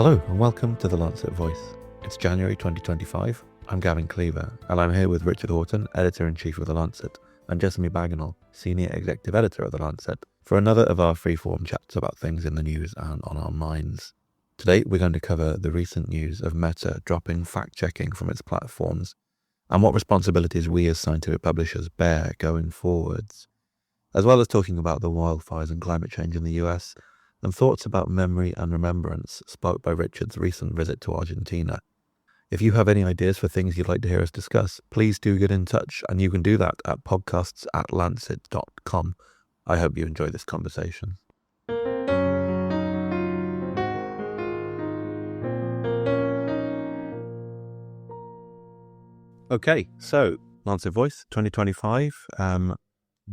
Hello and welcome to the Lancet Voice. It's January 2025. I'm Gavin Cleaver and I'm here with Richard Horton, Editor-in-Chief of the Lancet, and Jessamy Bagenal, Senior Executive Editor of the Lancet, for another of our freeform chats about things in the news and on our minds. Today we're going to cover the recent news of Meta dropping fact-checking from its platforms and what responsibilities we as scientific publishers bear going forwards, as well as talking about the wildfires and climate change in the US and thoughts about memory and remembrance sparked by Richard's recent visit to Argentina. If you have any ideas for things you'd like to hear us discuss, please do get in touch, and you can do that at podcasts@lancet.com. I hope you enjoy this conversation. Okay, so Lancet Voice 2025.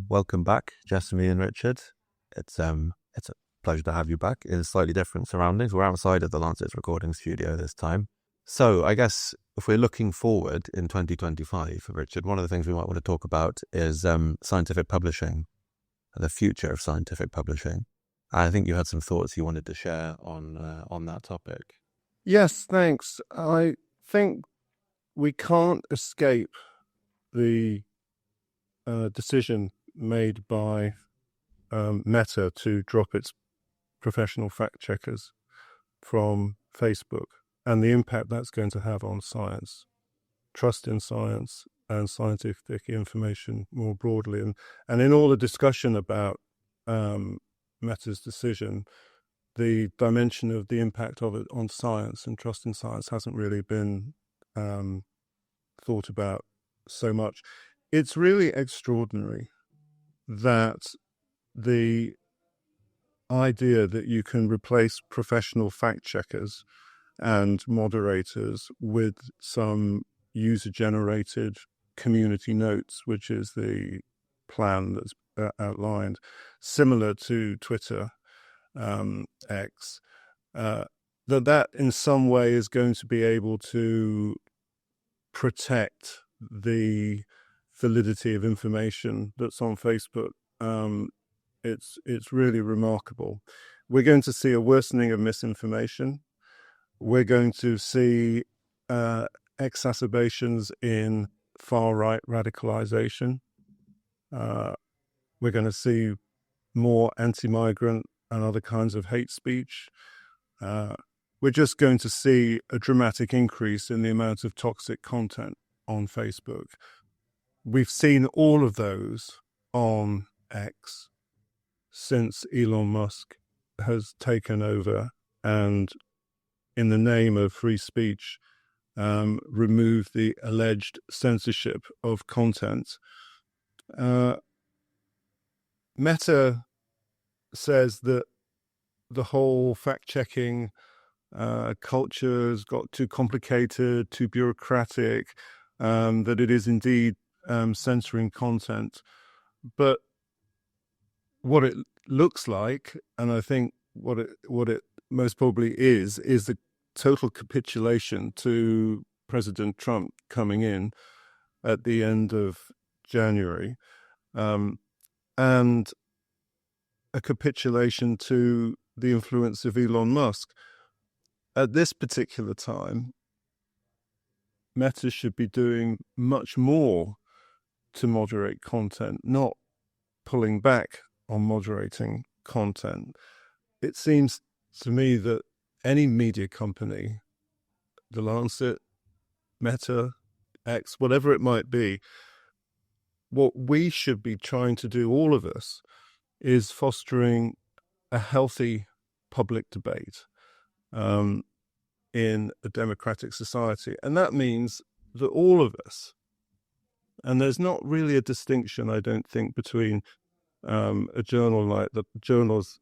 Welcome back, Jessamy and Richard. It's a pleasure to have you back in slightly different surroundings. We're outside of the Lancet's recording studio this time. So I guess if we're looking forward in 2025, Richard, one of the things we might want to talk about is scientific publishing, the future of scientific publishing. I think you had some thoughts you wanted to share on that topic. Yes, thanks. I think we can't escape the decision made by Meta to drop its professional fact checkers from Facebook and the impact that's going to have on science, trust in science and scientific information more broadly. And in all the discussion about Meta's decision, the dimension of the impact of it on science and trust in science hasn't really been thought about so much. It's really extraordinary that the idea that you can replace professional fact checkers and moderators with some user-generated community notes, which is the plan that's outlined, similar to Twitter, X, that in some way is going to be able to protect the validity of information that's on Facebook. It's really remarkable. We're going to see a worsening of misinformation. We're going to see exacerbations in far-right radicalization. We're going to see more anti-migrant and other kinds of hate speech. We're just going to see a dramatic increase in the amount of toxic content on Facebook. We've seen all of those on X since Elon Musk has taken over and, in the name of free speech, removed the alleged censorship of content. Meta says that the whole fact-checking culture has got too complicated, too bureaucratic, that it is indeed censoring content. But what it looks like, and I think what it most probably is the total capitulation to President Trump coming in at the end of January, and a capitulation to the influence of Elon Musk. At this particular time, Meta should be doing much more to moderate content, not pulling back on moderating content. It seems to me that any media company, the Lancet, Meta, X, whatever it might be, what we should be trying to do, all of us, is fostering a healthy public debate in a democratic society. And that means that all of us, and there's not really a distinction, I don't think, between a journal like the journals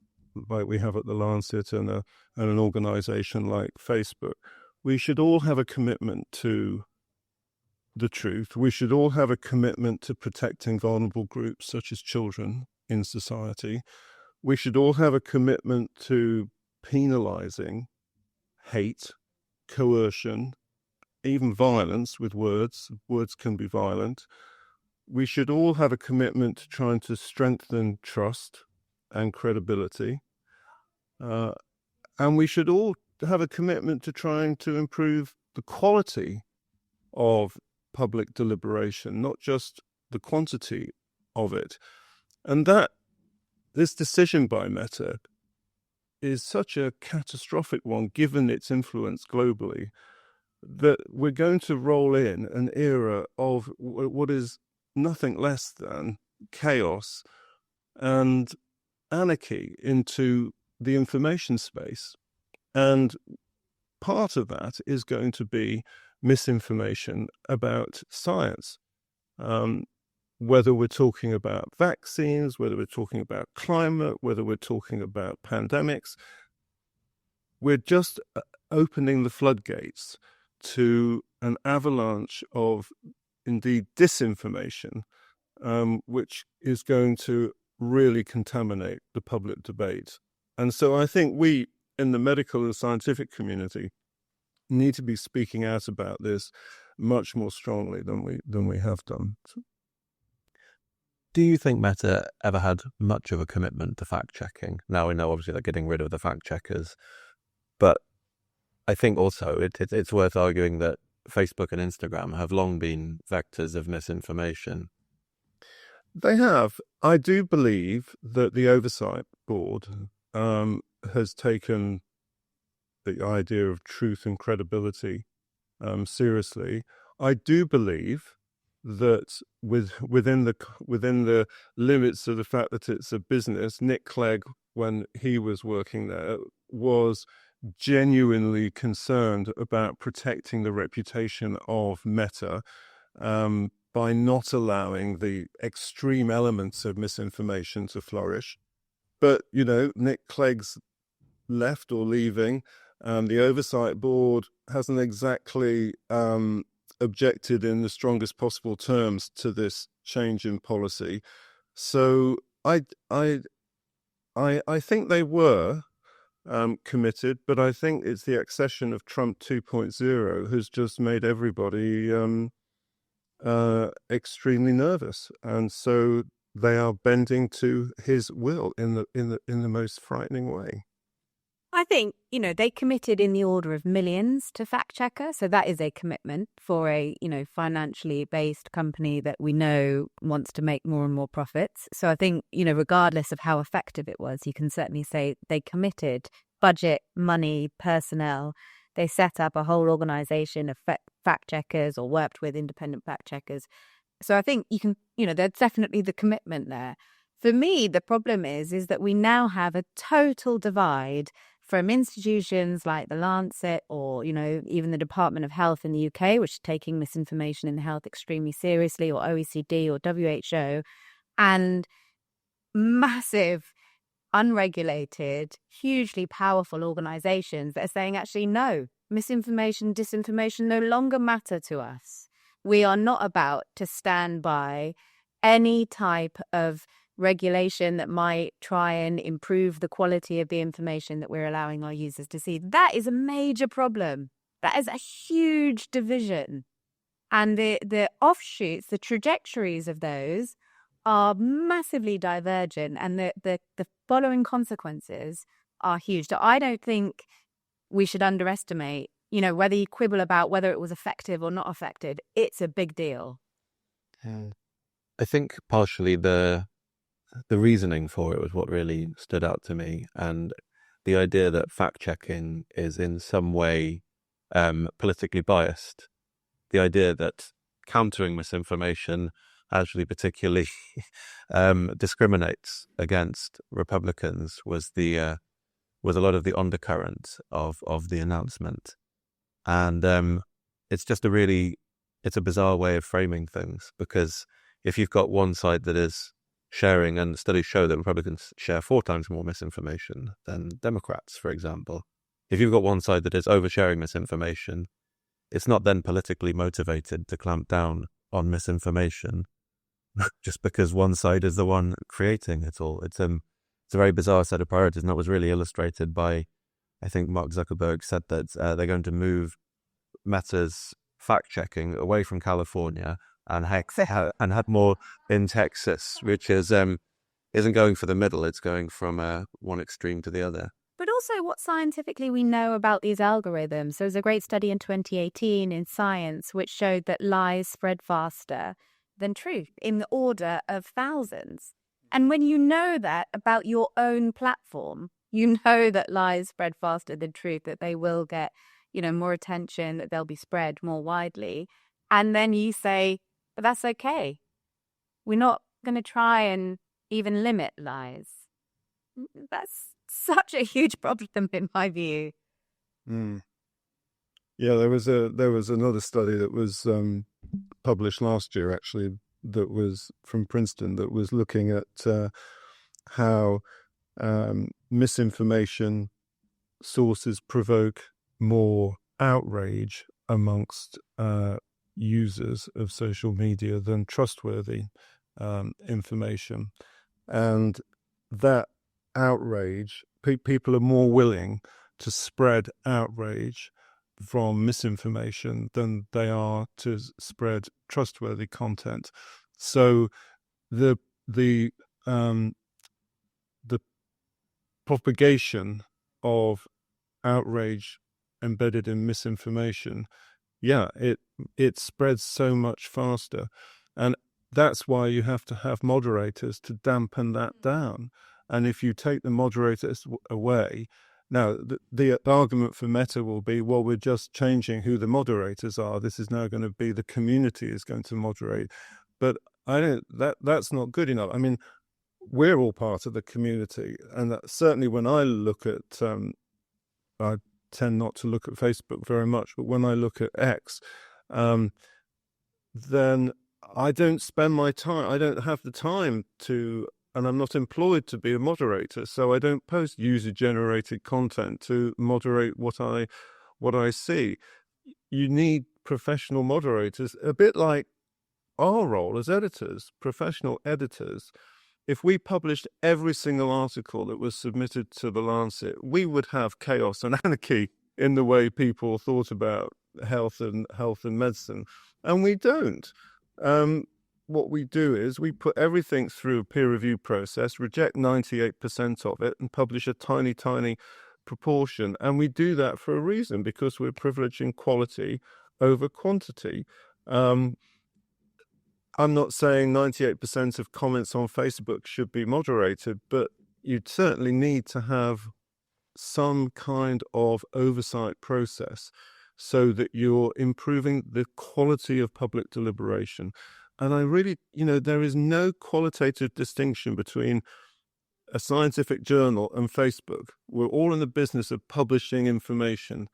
like we have at the Lancet and an organization like Facebook. We should all have a commitment to the truth. We should all have a commitment to protecting vulnerable groups such as children in society. We should all have a commitment to penalizing hate, coercion, even violence with words. Words can be violent. We should all have a commitment to trying to strengthen trust and credibility. And we should all have a commitment to trying to improve the quality of public deliberation, not just the quantity of it. And that this decision by Meta is such a catastrophic one, given its influence globally, that we're going to roll in an era of what is nothing less than chaos and anarchy into the information space. And part of that is going to be misinformation about science. Whether we're talking about vaccines, whether we're talking about climate, whether we're talking about pandemics, we're just opening the floodgates to an avalanche of, indeed, disinformation, which is going to really contaminate the public debate. And so I think we, in the medical and scientific community, need to be speaking out about this much more strongly than we have done. Do you think Meta ever had much of a commitment to fact-checking? Now, we know obviously they're getting rid of the fact-checkers, but I think also it's worth arguing that Facebook and Instagram have long been vectors of misinformation. They have. I do believe that the Oversight Board has taken the idea of truth and credibility seriously. I do believe that within the limits of the fact that it's a business, Nick Clegg, when he was working there, was genuinely concerned about protecting the reputation of Meta by not allowing the extreme elements of misinformation to flourish. But, Nick Clegg's left or leaving. The Oversight Board hasn't exactly objected in the strongest possible terms to this change in policy. So I think they were committed, but I think it's the accession of Trump 2.0 has just made everybody extremely nervous, and so they are bending to his will in the most frightening way. I think, they committed in the order of millions to fact checker. So that is a commitment for a, financially based company that we know wants to make more and more profits. So I think, regardless of how effective it was, you can certainly say they committed budget, money, personnel. They set up a whole organization of fact checkers or worked with independent fact checkers. So I think you can, there's definitely the commitment there. For me, the problem is that we now have a total divide from institutions like the Lancet or, even the Department of Health in the UK, which is taking misinformation in health extremely seriously, or OECD or WHO, and massive, unregulated, hugely powerful organizations that are saying, actually, no, misinformation, disinformation no longer matter to us. We are not about to stand by any type of regulation that might try and improve the quality of the information that we're allowing our users to see. That is a major problem. That is a huge division. And the offshoots, the trajectories of those are massively divergent, and the following consequences are huge. So I don't think we should underestimate, whether you quibble about whether it was effective or not effective, it's a big deal. I think partially the reasoning for it was what really stood out to me, and the idea that fact-checking is in some way politically biased. The idea that countering misinformation actually particularly discriminates against Republicans was a lot of the undercurrent of the announcement. And it's just it's a bizarre way of framing things, because if you've got one side that is sharing, and studies show that Republicans share 4 times more misinformation than Democrats, for example. If you've got one side that is oversharing misinformation, it's not then politically motivated to clamp down on misinformation just because one side is the one creating it all. It's a very bizarre set of priorities, and that was really illustrated by, I think Mark Zuckerberg said that they're going to move Meta's fact-checking away from California and had more in Texas, which is isn't going for the middle. It's going from one extreme to the other. But also what scientifically we know about these algorithms. So there's a great study in 2018 in Science which showed that lies spread faster than truth in the order of thousands. And when you know that about your own platform, you know that lies spread faster than truth, that they will get, more attention, that they'll be spread more widely. And then you say, but that's okay. We're not going to try and even limit lies. That's such a huge problem in my view. Mm. Yeah, there was another study that was published last year, actually, that was from Princeton, that was looking at how misinformation sources provoke more outrage amongst users of social media than trustworthy information. And that outrage, people are more willing to spread outrage from misinformation than they are to spread trustworthy content. So the propagation of outrage embedded in misinformation, it spreads so much faster. And that's why you have to have moderators to dampen that down. And if you take the moderators away, now the argument for Meta will be, well, we're just changing who the moderators are. This is now going to be the community is going to moderate. But that's not good enough. I mean, we're all part of the community. And certainly when I look at, I tend not to look at Facebook very much, but when I look at X, then I don't spend my time, I don't have the time to, and I'm not employed to be a moderator, so I don't post user-generated content to moderate what I see. You need professional moderators, a bit like our role as editors, professional editors. If we published every single article that was submitted to the Lancet, we would have chaos and anarchy in the way people thought about health and medicine, and we don't. What we do is we put everything through a peer review process, reject 98% of it, and publish a tiny, tiny proportion. And we do that for a reason, because we're privileging quality over quantity. I'm not saying 98% of comments on Facebook should be moderated, but you'd certainly need to have some kind of oversight process so that you're improving the quality of public deliberation. And I really, there is no qualitative distinction between a scientific journal and Facebook. We're all in the business of publishing information.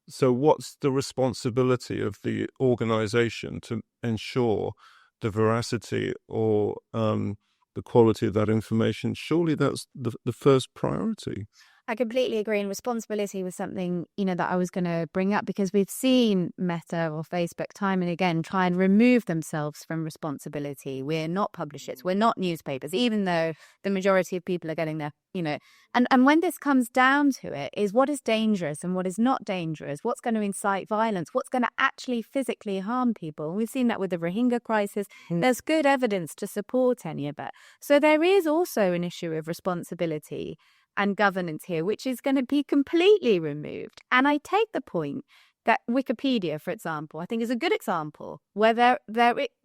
So what's the responsibility of the organization to ensure the veracity or the quality of that information? Surely that's the first priority. I completely agree. And responsibility was something, that I was going to bring up, because we've seen Meta or Facebook time and again try and remove themselves from responsibility. We're not publishers. We're not newspapers, even though the majority of people are getting their, and when this comes down to it, is what is dangerous and what is not dangerous, what's going to incite violence, what's going to actually physically harm people. We've seen that with the Rohingya crisis. There's good evidence to support any of it. So there is also an issue of responsibility and governance here, which is going to be completely removed. And I take the point that Wikipedia, for example, I think is a good example where there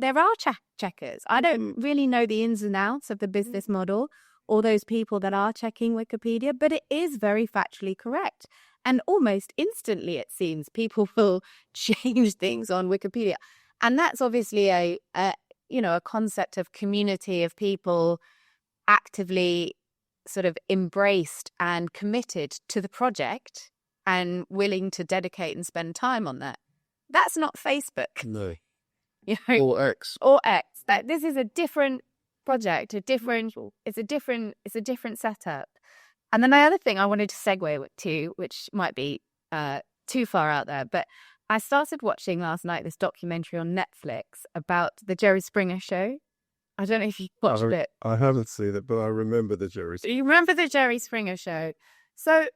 are checkers. I don't really know the ins and outs of the business model or those people that are checking Wikipedia, but it is very factually correct. And almost instantly, it seems, people will change things on Wikipedia. And that's obviously a concept of community, of people actively sort of embraced and committed to the project and willing to dedicate and spend time on that. That's not Facebook. No. Or X. Or X. This is a different project, it's a different setup. And then the other thing I wanted to segue to, which might be too far out there, but I started watching last night this documentary on Netflix about the Jerry Springer show. I don't know if you watched it. I haven't seen it, but I remember the Jerry. You remember the Jerry Springer show? So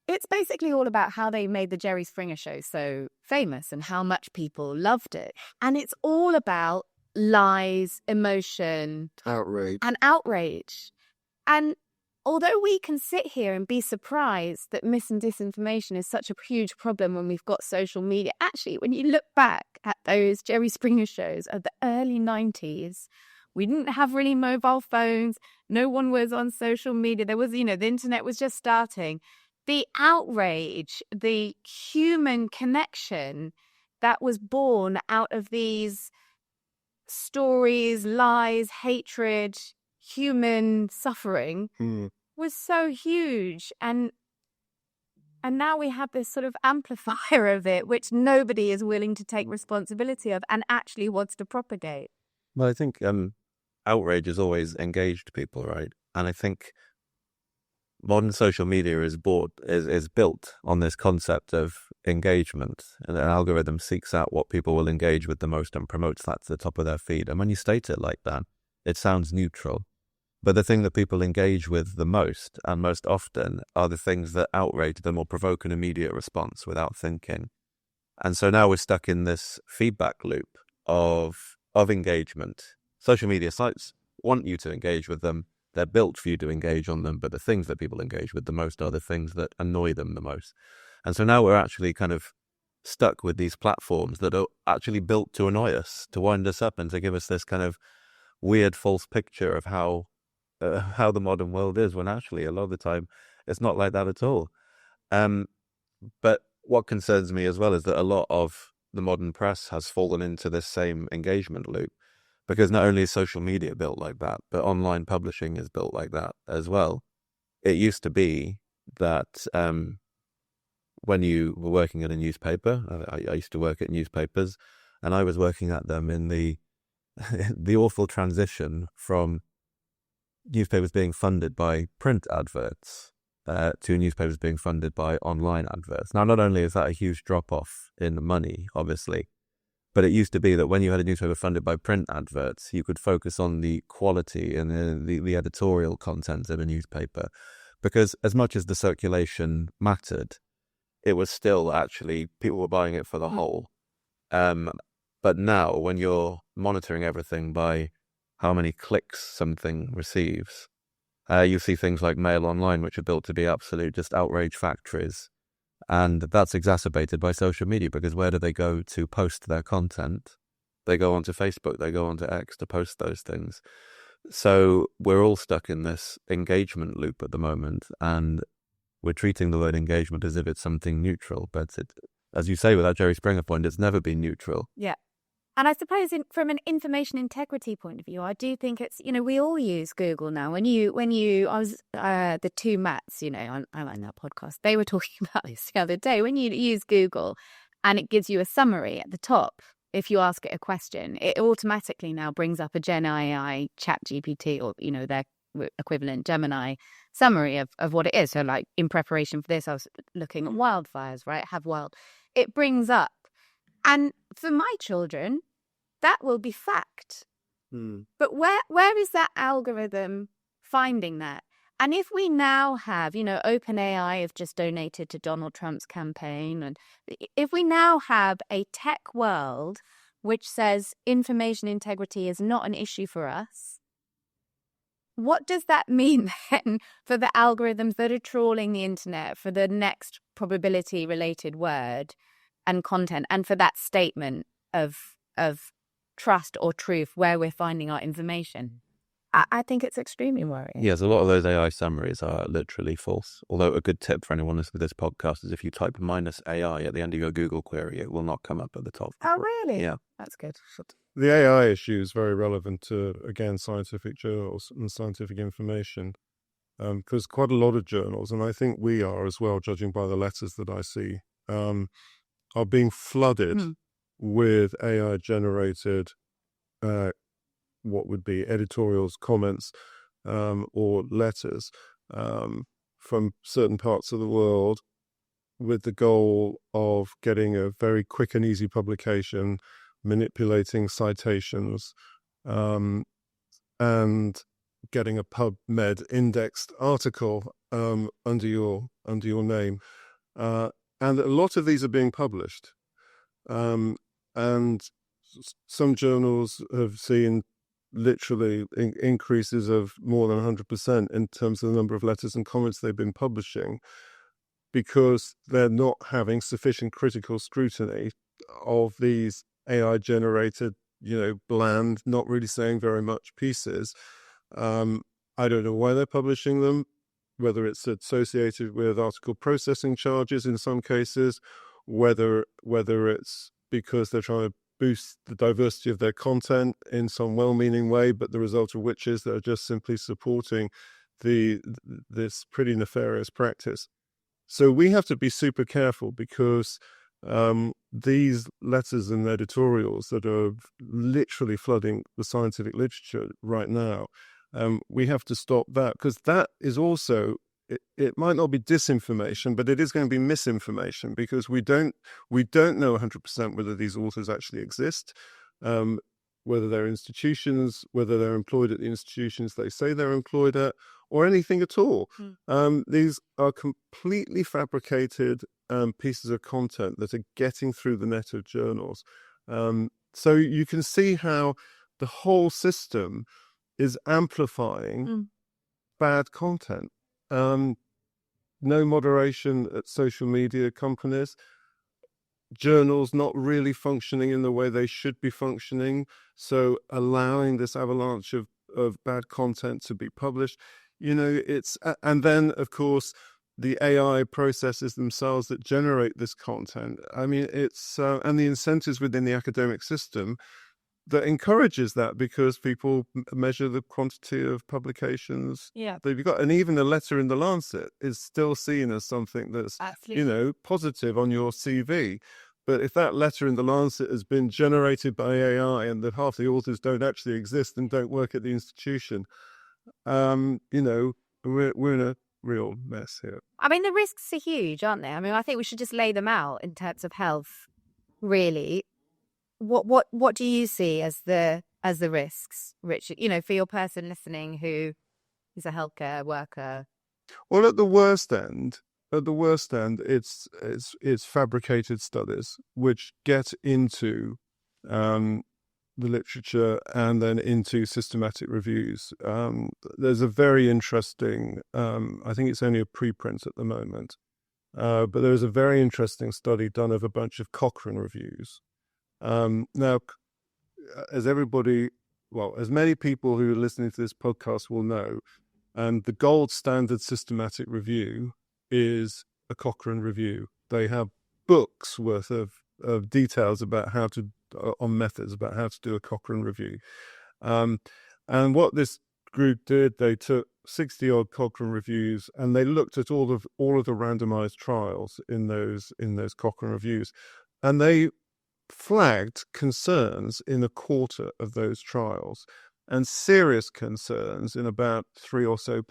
it's basically all about how they made the Jerry Springer show so famous and how much people loved it. And it's all about lies, emotion, outrage. And although we can sit here and be surprised that mis and disinformation is such a huge problem when we've got social media, actually, when you look back at those Jerry Springer shows of the early 90s, we didn't have really mobile phones. No one was on social media. There was, the internet was just starting. The outrage, the human connection that was born out of these stories, lies, hatred, human suffering was so huge. And now we have this sort of amplifier of it, which nobody is willing to take responsibility of and actually wants to propagate. Well, I think outrage has always engaged people, right? And I think modern social media is built on this concept of engagement, and an algorithm seeks out what people will engage with the most and promotes that to the top of their feed. And when you state it like that, it sounds neutral. But the thing that people engage with the most and most often are the things that outrage them or provoke an immediate response without thinking. And so now we're stuck in this feedback loop of engagement. Social media sites want you to engage with them. They're built for you to engage on them, but the things that people engage with the most are the things that annoy them the most. And so now we're actually kind of stuck with these platforms that are actually built to annoy us, to wind us up and to give us this kind of weird false picture of how the modern world is, when actually a lot of the time it's not like that at all. But what concerns me as well is that a lot of the modern press has fallen into this same engagement loop. Because not only is social media built like that, but online publishing is built like that as well. It used to be that when you were working at a newspaper, I used to work at newspapers, and I was working at them in the awful transition from newspapers being funded by print adverts to newspapers being funded by online adverts. Now, not only is that a huge drop-off in money, obviously, but it used to be that when you had a newspaper funded by print adverts, you could focus on the quality and the editorial content of a newspaper. Because as much as the circulation mattered, it was still actually, people were buying it for the whole. But now, when you're monitoring everything by how many clicks something receives, you see things like Mail Online, which are built to be absolute just outrage factories. And that's exacerbated by social media, because where do they go to post their content? They go onto Facebook, they go onto X to post those things. So we're all stuck in this engagement loop at the moment, and we're treating the word engagement as if it's something neutral. But as you say, with that Jerry Springer point, it's never been neutral. Yeah. And I suppose from an information integrity point of view, I do think it's, we all use Google now. The two Matts, on that podcast, they were talking about this the other day. When you use Google and it gives you a summary at the top, if you ask it a question, it automatically now brings up a Gen AI, Chat GPT, or, their equivalent Gemini summary of what it is. So like in preparation for this, I was looking at wildfires, right? It brings up. And for my children, that will be fact. But where is that algorithm finding that? And if we now have, OpenAI have just donated to Donald Trump's campaign, and if we now have a tech world which says information integrity is not an issue for us, what does that mean then for the algorithms that are trawling the internet for the next probability-related word and content, and for that statement of trust or truth where we're finding our information? I think it's extremely worrying. Yes, a lot of those AI summaries are literally false. Although a good tip for anyone listening to this podcast is if you type -AI at the end of your Google query, it will not come up at the top. Oh, really? Yeah. That's good. The AI issue is very relevant to, again, scientific journals and scientific information, because quite a lot of journals, and I think we are as well, judging by the letters that I see, are being flooded with AI-generated what would be editorials, comments, or letters from certain parts of the world, with the goal of getting a very quick and easy publication, manipulating citations, and getting a PubMed indexed article under your name. And a lot of these are being published. And some journals have seen literally increases of more than 100% in terms of the number of letters and comments they've been publishing, because they're not having sufficient critical scrutiny of these AI generated, bland, not really saying very much pieces. I don't know why they're publishing them, whether it's associated with article processing charges in some cases, whether it's because they're trying to boost the diversity of their content in some well-meaning way, but the result of which is they're just simply supporting this pretty nefarious practice. So we have to be super careful, because these letters and editorials that are literally flooding the scientific literature right now, we have to stop that, because that is also, it might not be disinformation, but it is going to be misinformation, because we don't know 100% whether these authors actually exist, whether they're institutions, whether they're employed at the institutions they say they're employed at, or anything at all. These are completely fabricated pieces of content that are getting through the net of journals. So you can see how the whole system is amplifying bad content. No moderation at social media companies. Journals not really functioning in the way they should be functioning, so allowing this avalanche of bad content to be published. It's, and then of course the AI processes themselves that generate this content. I mean, it's and the incentives within the academic system that encourages that, because people measure the quantity of publications that you've got, and even a letter in the Lancet is still seen as something that's positive on your CV. But if that letter in the Lancet has been generated by AI and that half the authors don't actually exist and don't work at the institution, we're in a real mess here. I mean, the risks are huge, aren't they? I mean, I think we should just lay them out in terms of health, really. What do you see as the risks, Richard? For your person listening who is a healthcare worker. Well, at the worst end, it's fabricated studies which get into the literature and then into systematic reviews. There's a very interesting, I think it's only a preprint at the moment, but there's a very interesting study done of a bunch of Cochrane reviews. Now, as many people who are listening to this podcast will know, the gold standard systematic review is a Cochrane review. They have books worth of details about on methods about how to do a Cochrane review. And what this group did, they took 60-odd Cochrane reviews and they looked at all of the randomized trials in those Cochrane reviews, and they flagged concerns in a quarter of those trials and serious concerns in about 3% or so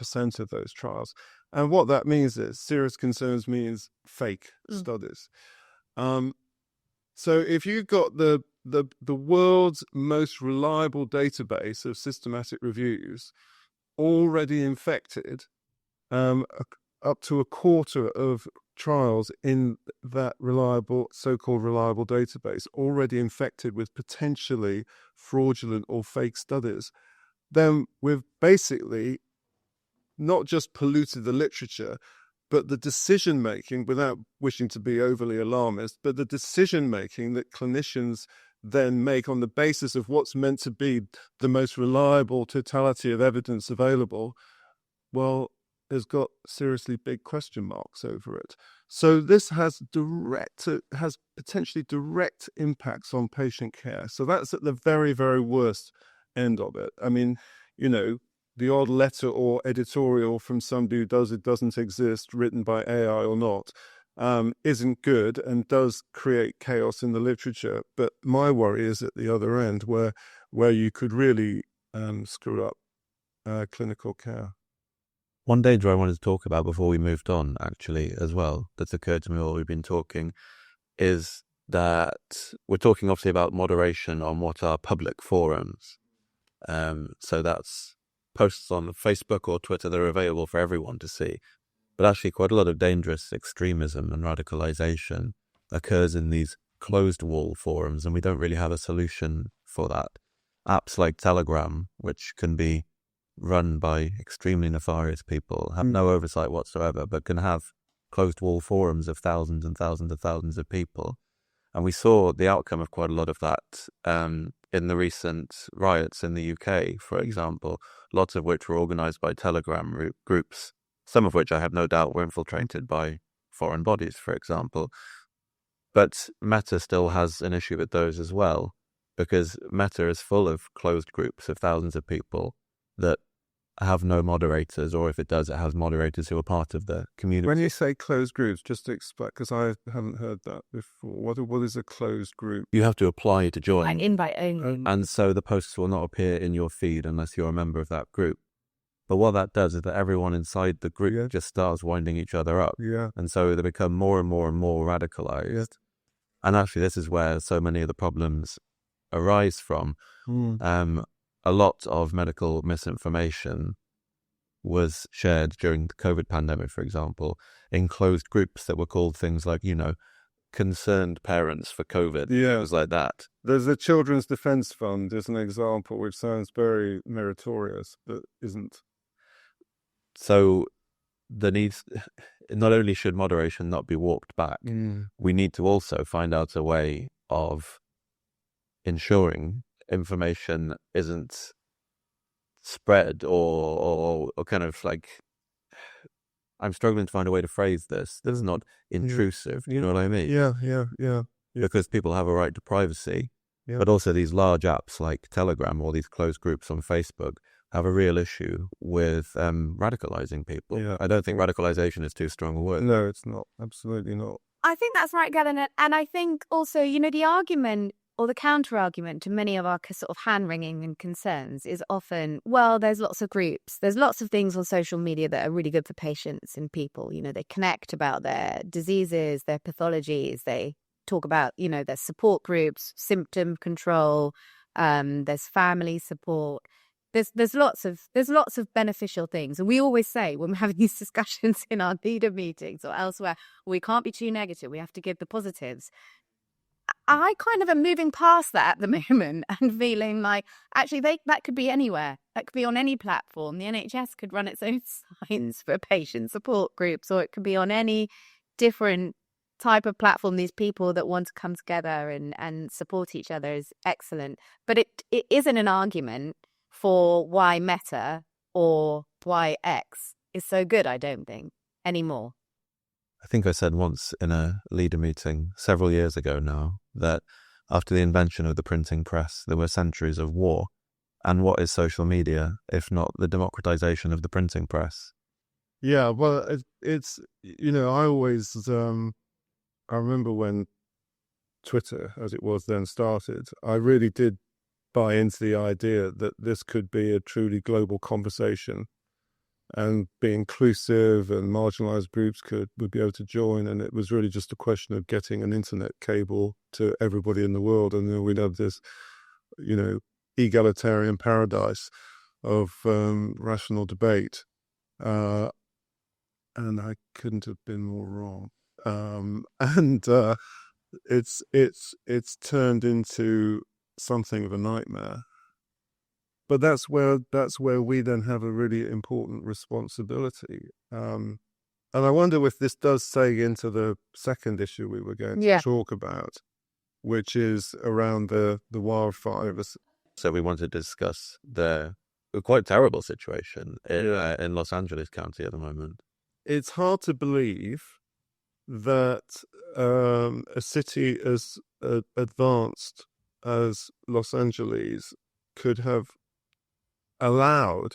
of those trials. And what that means is serious concerns means fake studies. So if you've got the world's most reliable database of systematic reviews already infected, up to a quarter of trials in that so-called reliable database already infected with potentially fraudulent or fake studies, then we've basically not just polluted the literature, but the decision-making, without wishing to be overly alarmist, but the decision-making that clinicians then make on the basis of what's meant to be the most reliable totality of evidence available, well, has got seriously big question marks over it. So this has potentially direct impacts on patient care. So that's at the very, very worst end of it. I mean, the odd letter or editorial from somebody who doesn't exist, written by AI or not, isn't good and does create chaos in the literature. But my worry is at the other end, where you could really screw up clinical care. One danger I wanted to talk about before we moved on, actually, as well, that's occurred to me while we've been talking, is that we're talking obviously about moderation on what are public forums. So that's posts on Facebook or Twitter that are available for everyone to see. But actually quite a lot of dangerous extremism and radicalization occurs in these closed wall forums, and we don't really have a solution for that. apps like Telegram, which can be run by extremely nefarious people, have no oversight whatsoever, but can have closed wall forums of thousands and thousands and thousands of people. And we saw the outcome of quite a lot of that in the recent riots in the UK, for example, lots of which were organized by Telegram groups, some of which I have no doubt were infiltrated by foreign bodies, for example. But Meta still has an issue with those as well, because Meta is full of closed groups of thousands of people that have no moderators, or if it does, it has moderators who are part of the community. When you say closed groups, just to explain, because I haven't heard that before, what is a closed group? You have to apply to join. Like invite only. And so the posts will not appear in your feed unless you're a member of that group. But what that does is that everyone inside the group just starts winding each other up. Yeah. And so they become more and more and more radicalized. Yeah. And actually, this is where so many of the problems arise from. A lot of medical misinformation was shared during the COVID pandemic, for example, in closed groups that were called things like, concerned parents for COVID. Yeah. It was like that. There's the Children's Defence Fund as an example, which sounds very meritorious, but isn't. So the needs, not only should moderation not be walked back, we need to also find out a way of ensuring information isn't spread or kind of like, I'm struggling to find a way to phrase this. This is not intrusive. You know what I mean? Yeah. Because people have a right to privacy, but also these large apps like Telegram or these closed groups on Facebook have a real issue with radicalizing people. Yeah. I don't think radicalization is too strong a word. No, it's not. Absolutely not. I think that's right, Gavin. And I think also, the argument or the counter-argument to many of our sort of hand-wringing and concerns is often, well, there's lots of groups. There's lots of things on social media that are really good for patients and people. They connect about their diseases, their pathologies. They talk about, there's support groups, symptom control, there's family support. There's lots of beneficial things. And we always say when we're having these discussions in our leader meetings or elsewhere, we can't be too negative. We have to give the positives. I kind of am moving past that at the moment and feeling like actually that could be anywhere. That could be on any platform. The NHS could run its own signs for patient support groups, or it could be on any different type of platform. These people that want to come together and support each other is excellent. But it isn't an argument for why Meta or why X is so good, I don't think, anymore. I think I said once in a leader meeting several years ago now that after the invention of the printing press, there were centuries of war. And what is social media, if not the democratization of the printing press? Yeah, well, it's I always, I remember when Twitter, as it was then, started, I really did buy into the idea that this could be a truly global conversation and be inclusive, and marginalized groups would be able to join. And it was really just a question of getting an internet cable to everybody in the world. And then we'd have this, egalitarian paradise of rational debate. And I couldn't have been more wrong. It's turned into something of a nightmare. But that's where we then have a really important responsibility. And I wonder if this does say into the second issue we were going to talk about, which is around the wildfires. So we want to discuss the quite terrible situation in Los Angeles County at the moment. It's hard to believe that a city as advanced as Los Angeles could have allowed,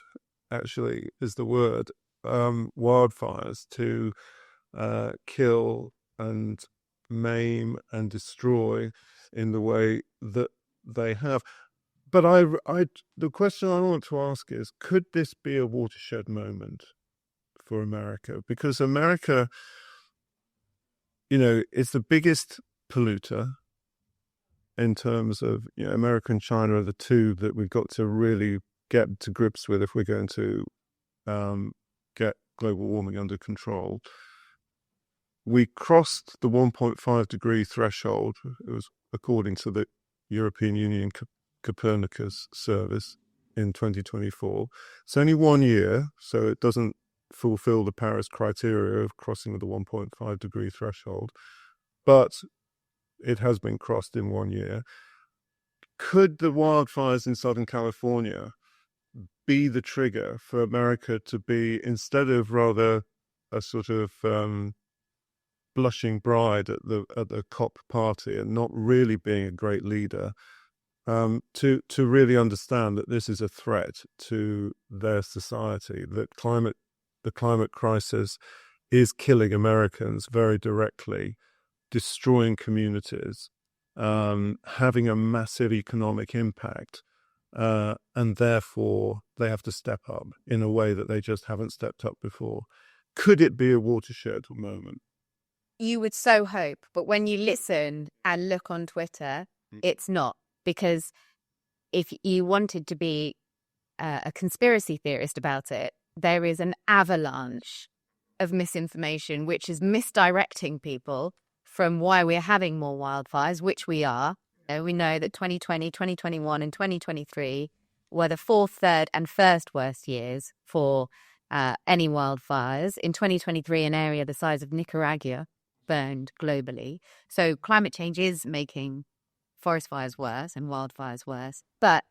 actually is the word, wildfires to kill and maim and destroy in the way that they have. But the question I want to ask is, could this be a watershed moment for America? Because America, is the biggest polluter in terms of, America and China are the two that we've got to really get to grips with if we're going to get global warming under control. We crossed the 1.5 degree threshold. It was according to the European Union Copernicus service in 2024. It's only 1 year, so it doesn't fulfill the Paris criteria of crossing the 1.5 degree threshold, but it has been crossed in 1 year. Could the wildfires in Southern California be the trigger for America to be, instead of rather a sort of blushing bride at the COP party and not really being a great leader, to really understand that this is a threat to their society, that the climate crisis is killing Americans very directly, destroying communities, having a massive economic impact, and therefore they have to step up in a way that they just haven't stepped up before. Could it be a watershed moment? You would so hope, but when you listen and look on Twitter, it's not. Because if you wanted to be a conspiracy theorist about it, there is an avalanche of misinformation which is misdirecting people from why we're having more wildfires, which we are. We know that 2020, 2021 and 2023 were the fourth, third and first worst years for any wildfires. In 2023, an area the size of Nicaragua burned globally. So climate change is making forest fires worse and wildfires worse. But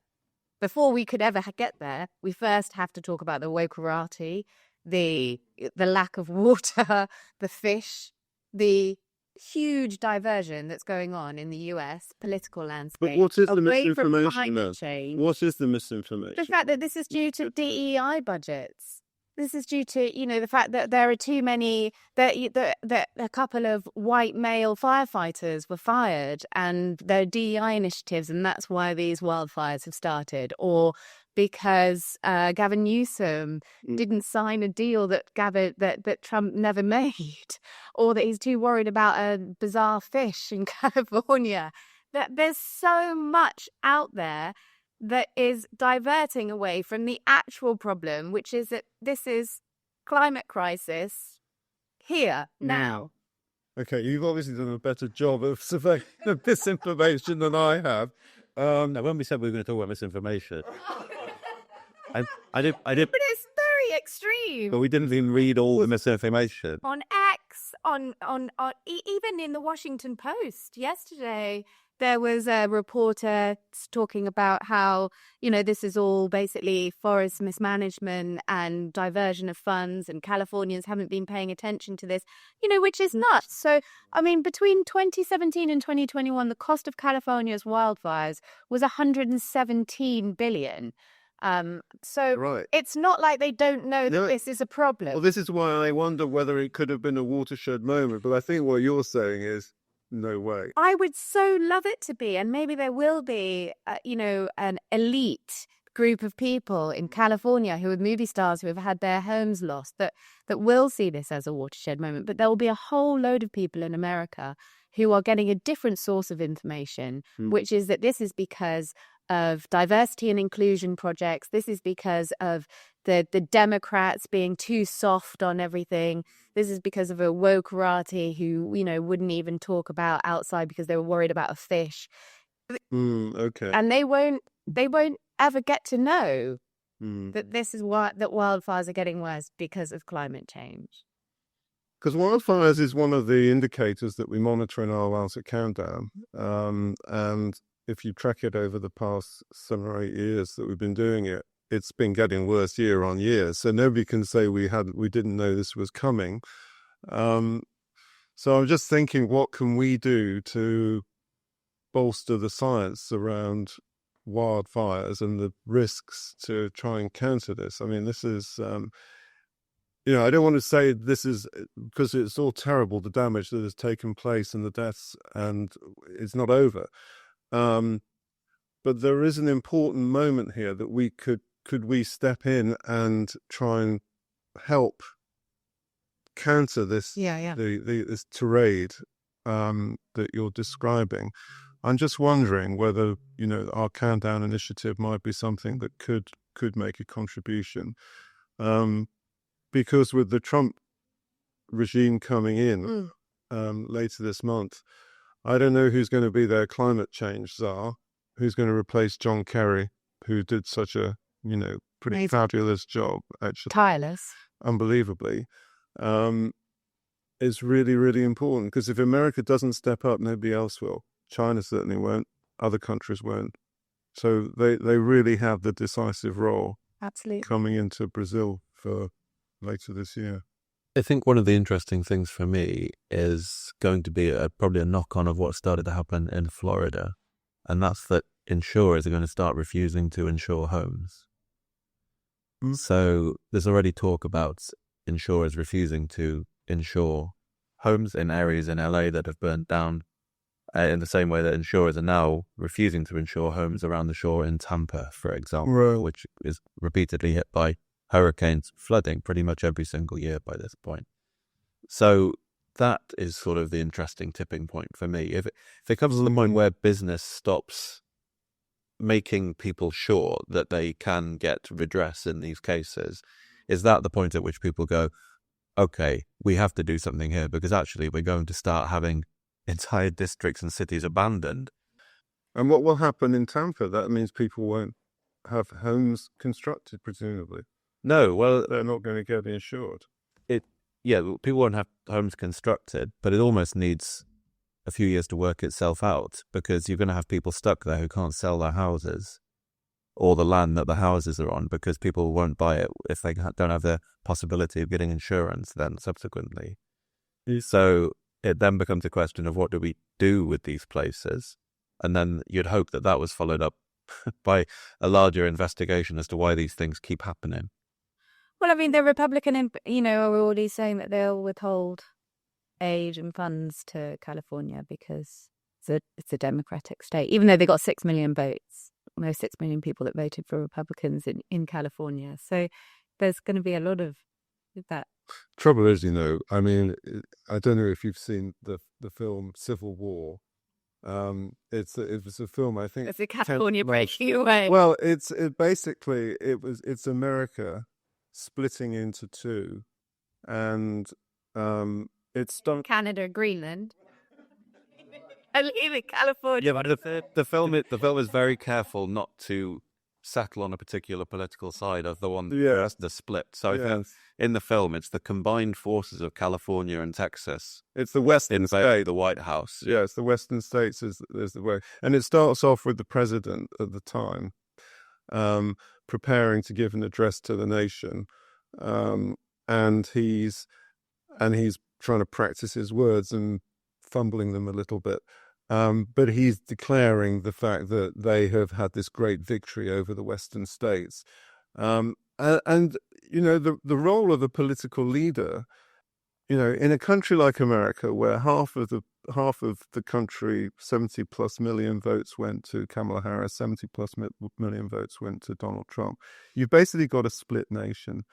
before we could ever get there, we first have to talk about the wokerati, the lack of water, the fish, the huge diversion that's going on in the US political landscape. But what is the away from misinformation climate then? change. What is the misinformation? The fact that this is due to DEI budgets. This is due to, the fact that there are too many, that a couple of white male firefighters were fired and there are DEI initiatives and that's why these wildfires have started. Or because Gavin Newsom didn't sign a deal that Trump never made. Or that he's too worried about a bizarre fish in California. That there's so much out there that is diverting away from the actual problem, which is that this is climate crisis here, now. Okay, you've obviously done a better job of surveying the misinformation than I have. No, when we said we were going to talk about misinformation, I did. But it's very extreme. But we didn't even read all the misinformation. On X, even in the Washington Post yesterday, there was a reporter talking about how, this is all basically forest mismanagement and diversion of funds and Californians haven't been paying attention to this, which is nuts. So, between 2017 and 2021, the cost of California's wildfires was $117 billion. Right. It's not like they don't know that this is a problem. Well, this is why I wonder whether it could have been a watershed moment. But I think what you're saying is, no way. I would so love it to be, and maybe there will be, an elite group of people in California who are movie stars who have had their homes lost that will see this as a watershed moment. But there will be a whole load of people in America who are getting a different source of information, which is that this is because of diversity and inclusion projects. This is because of the Democrats being too soft on everything. This is because of a wokerati who, wouldn't even talk about outside because they were worried about a fish. Okay. And they won't ever get to know that this is that wildfires are getting worse because of climate change. Because wildfires is one of the indicators that we monitor in our Lancet Countdown. And if you track it over the past 7 or 8 years that we've been doing it, it's been getting worse year on year. So nobody can say we didn't know this was coming. So I'm just thinking, what can we do to bolster the science around wildfires and the risks to try and counter this? I mean, this is, I don't want to say this is, because it's all terrible, the damage that has taken place and the deaths, and it's not over. But there is an important moment here that we could we step in and try and help counter this this tirade that you're describing. I'm just wondering whether our countdown initiative might be something that could make a contribution, because with the Trump regime coming in later this month, I don't know who's going to be their climate change czar, who's going to replace John Kerry, who did such a, pretty Amazing. fabulous job, actually, Tireless. unbelievably, is really, really important. Because if America doesn't step up, nobody else will. China certainly won't. Other countries won't. So they really have the decisive role Absolutely. coming into Brazil for later this year. I think one of the interesting things for me is going to be probably a knock-on of what started to happen in Florida, and that's that insurers are going to start refusing to insure homes. So there's already talk about insurers refusing to insure homes in areas in LA that have burned down, in the same way that insurers are now refusing to insure homes around the shore in Tampa, for example, Right. which is repeatedly hit by hurricanes, flooding pretty much every single year by this point. So that is sort of the interesting tipping point for me. If it comes to the point where business stops making people sure that they can get redress in these cases, is that the point at which people go, okay, we have to do something here, because actually we're going to start having entire districts and cities abandoned. And what will happen in Tampa? That means people won't have homes constructed, presumably. No, well, They're not going to get insured. people won't have homes constructed, but it almost needs a few years to work itself out, because you're going to have people stuck there who can't sell their houses or the land that the houses are on, because people won't buy it if they don't have the possibility of getting insurance then subsequently. So it then becomes a question of what do we do with these places? And then you'd hope that that was followed up by a larger investigation as to why these things keep happening. Well, I mean, the Republican, are already saying that they'll withhold aid and funds to California because it's a democratic state, even though they got 6 million votes. Almost 6 million people that voted for Republicans in California. So there's going to be a lot of that. Trouble is, I mean, I don't know if you've seen the film Civil War. It was a film, I think. It's a California breaking away. Well, it's America splitting into two, and it's done. Canada, Greenland. And leaving California. Yeah, but the film is very careful not to settle on a particular political side of the one that's the split. So I think in the film, it's the combined forces of California and Texas. It's the Western state, the White House. Yeah, it's the Western states is the way, and it starts off with the president at the time, preparing to give an address to the nation, and he's trying to practice his words and fumbling them a little bit. But he's declaring the fact that they have had this great victory over the Western states. And the role of a political leader, in a country like America, where half of the country, 70 plus million votes went to Kamala Harris, 70 plus million votes went to Donald Trump. You've basically got a split nation.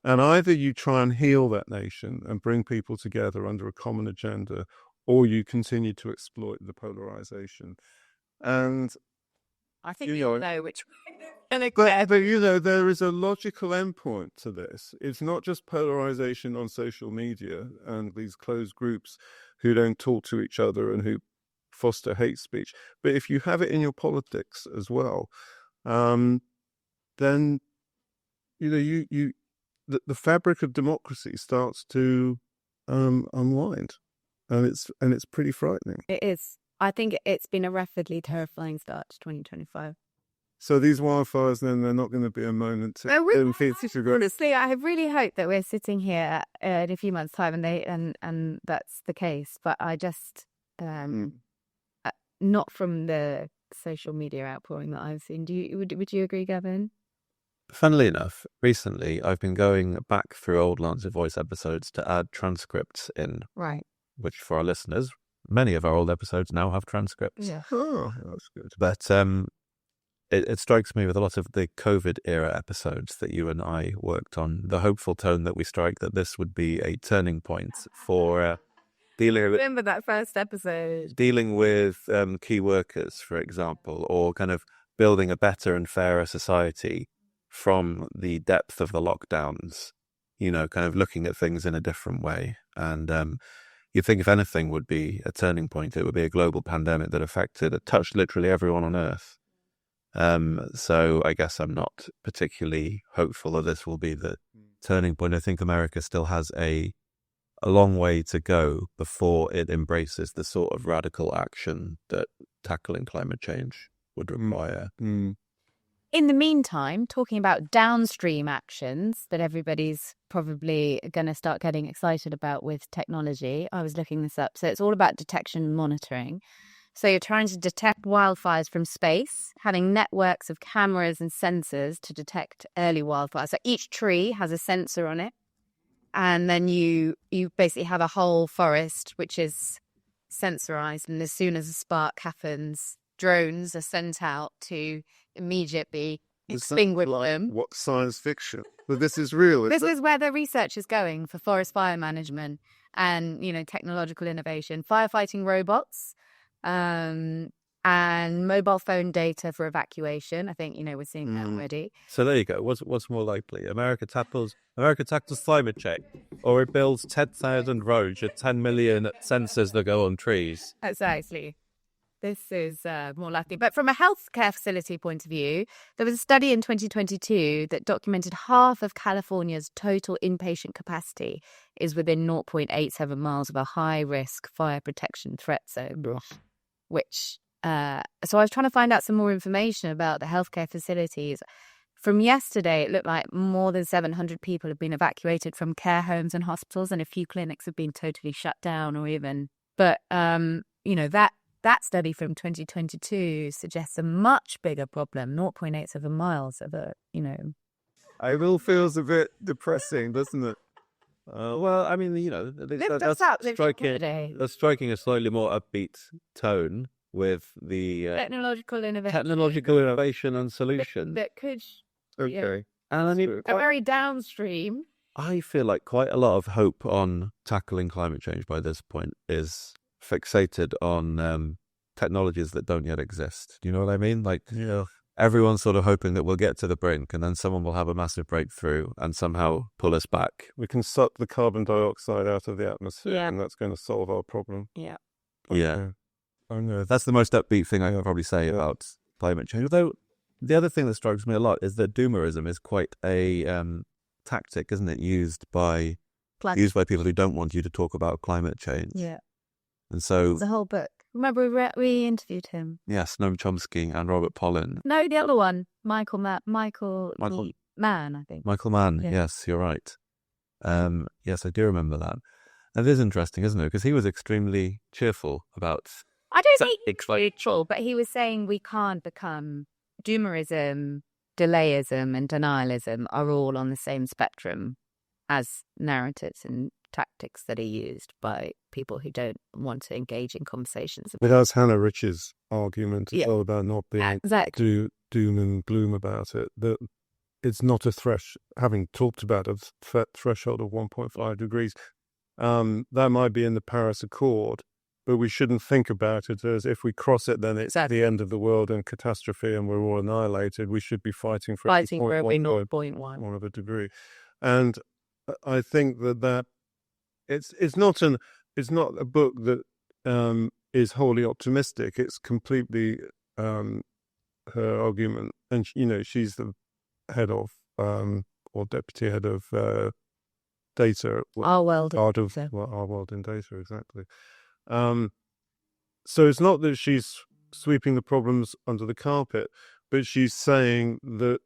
And either you try and heal that nation and bring people together under a common agenda, or you continue to exploit the polarization. And I think you know which way. But there is a logical endpoint to this. It's not just polarization on social media and these closed groups who don't talk to each other and who foster hate speech. But if you have it in your politics as well, then the fabric of democracy starts to unwind. And it's pretty frightening. It is. I think it's been a rapidly terrifying start to 2025. So these wildfires, then, they're not going to be a moment to... Honestly, I really hope that we're sitting here in a few months' time and that's the case. But I just, not from the social media outpouring that I've seen. Would you agree, Gavin? Funnily enough, recently I've been going back through old Lancet Voice episodes to add transcripts in. Right. Which for our listeners, many of our old episodes now have transcripts. Yeah. Oh, that's good. But it strikes me with a lot of the COVID era episodes that you and I worked on, the hopeful tone that we strike that this would be a turning point for Remember that first episode? Dealing with key workers, for example, or kind of building a better and fairer society from the depth of the lockdowns, kind of looking at things in a different way. And you'd think if anything would be a turning point, it would be a global pandemic that touched literally everyone on Earth. So I guess I'm not particularly hopeful that this will be the turning point. I think America still has a long way to go before it embraces the sort of radical action that tackling climate change would require. Mm. In the meantime, talking about downstream actions that everybody's probably going to start getting excited about with technology, I was looking this up. So it's all about detection and monitoring. So you're trying to detect wildfires from space, having networks of cameras and sensors to detect early wildfires. So each tree has a sensor on it. And then you basically have a whole forest which is sensorized. And as soon as a spark happens, drones are sent out to immediately extinguish them. What science fiction? But this is real. This is where the research is going for forest fire management and, technological innovation, firefighting robots, and mobile phone data for evacuation. I think, we're seeing that already. So there you go. What's more likely? America tackles climate change, or it builds 10,000 roads with 10 million sensors that go on trees. Exactly. This is more likely. But from a healthcare facility point of view, there was a study in 2022 that documented half of California's total inpatient capacity is within 0.87 miles of a high-risk fire protection threat zone, which... So I was trying to find out some more information about the healthcare facilities. From yesterday, it looked like more than 700 people have been evacuated from care homes and hospitals, and a few clinics have been totally shut down or even... But, that study from 2022 suggests a much bigger problem, 0.87 miles of a, It all feels a bit depressing, doesn't it? Well, I mean, that's striking a slightly more upbeat tone with the technological innovation and solution that could. Okay. And I mean, a very downstream. I feel like quite a lot of hope on tackling climate change by this point is fixated on technologies that don't yet exist. Do you know what I mean? Like, everyone's sort of hoping that we'll get to the brink and then someone will have a massive breakthrough and somehow pull us back. We can suck the carbon dioxide out of the atmosphere, and that's going to solve our problem. Yeah. Yeah. I know. That's the most upbeat thing I can probably say about climate change. Although the other thing that strikes me a lot is that doomerism is quite a tactic, isn't it? Used by people who don't want you to talk about climate change. Yeah. And so the whole book. Remember we interviewed him. Yes, Noam Chomsky and Robert Pollin. No, the other one, Michael Mann, I think. Michael Mann. Yeah. Yes, you're right. Yes, I do remember that. And it is interesting, isn't it? Because he was extremely cheerful about. I don't think he's neutral, but he was saying we can't become doomerism, delayism, and denialism are all on the same spectrum as narratives and tactics that are used by people who don't want to engage in conversations. But that's Hannah Rich's argument as well about not being doom and gloom about it. That it's not a having talked about a threshold of 1.5 degrees, that might be in the Paris Accord, but we shouldn't think about it as if we cross it, then it's the end of the world and catastrophe and we're all annihilated. We should be fighting for 0.1 of a degree. And I think that it's not a book that is wholly optimistic. It's completely her argument, and she's the head of or deputy head of data. Our World in Data, exactly. So it's not that she's sweeping the problems under the carpet, but she's saying that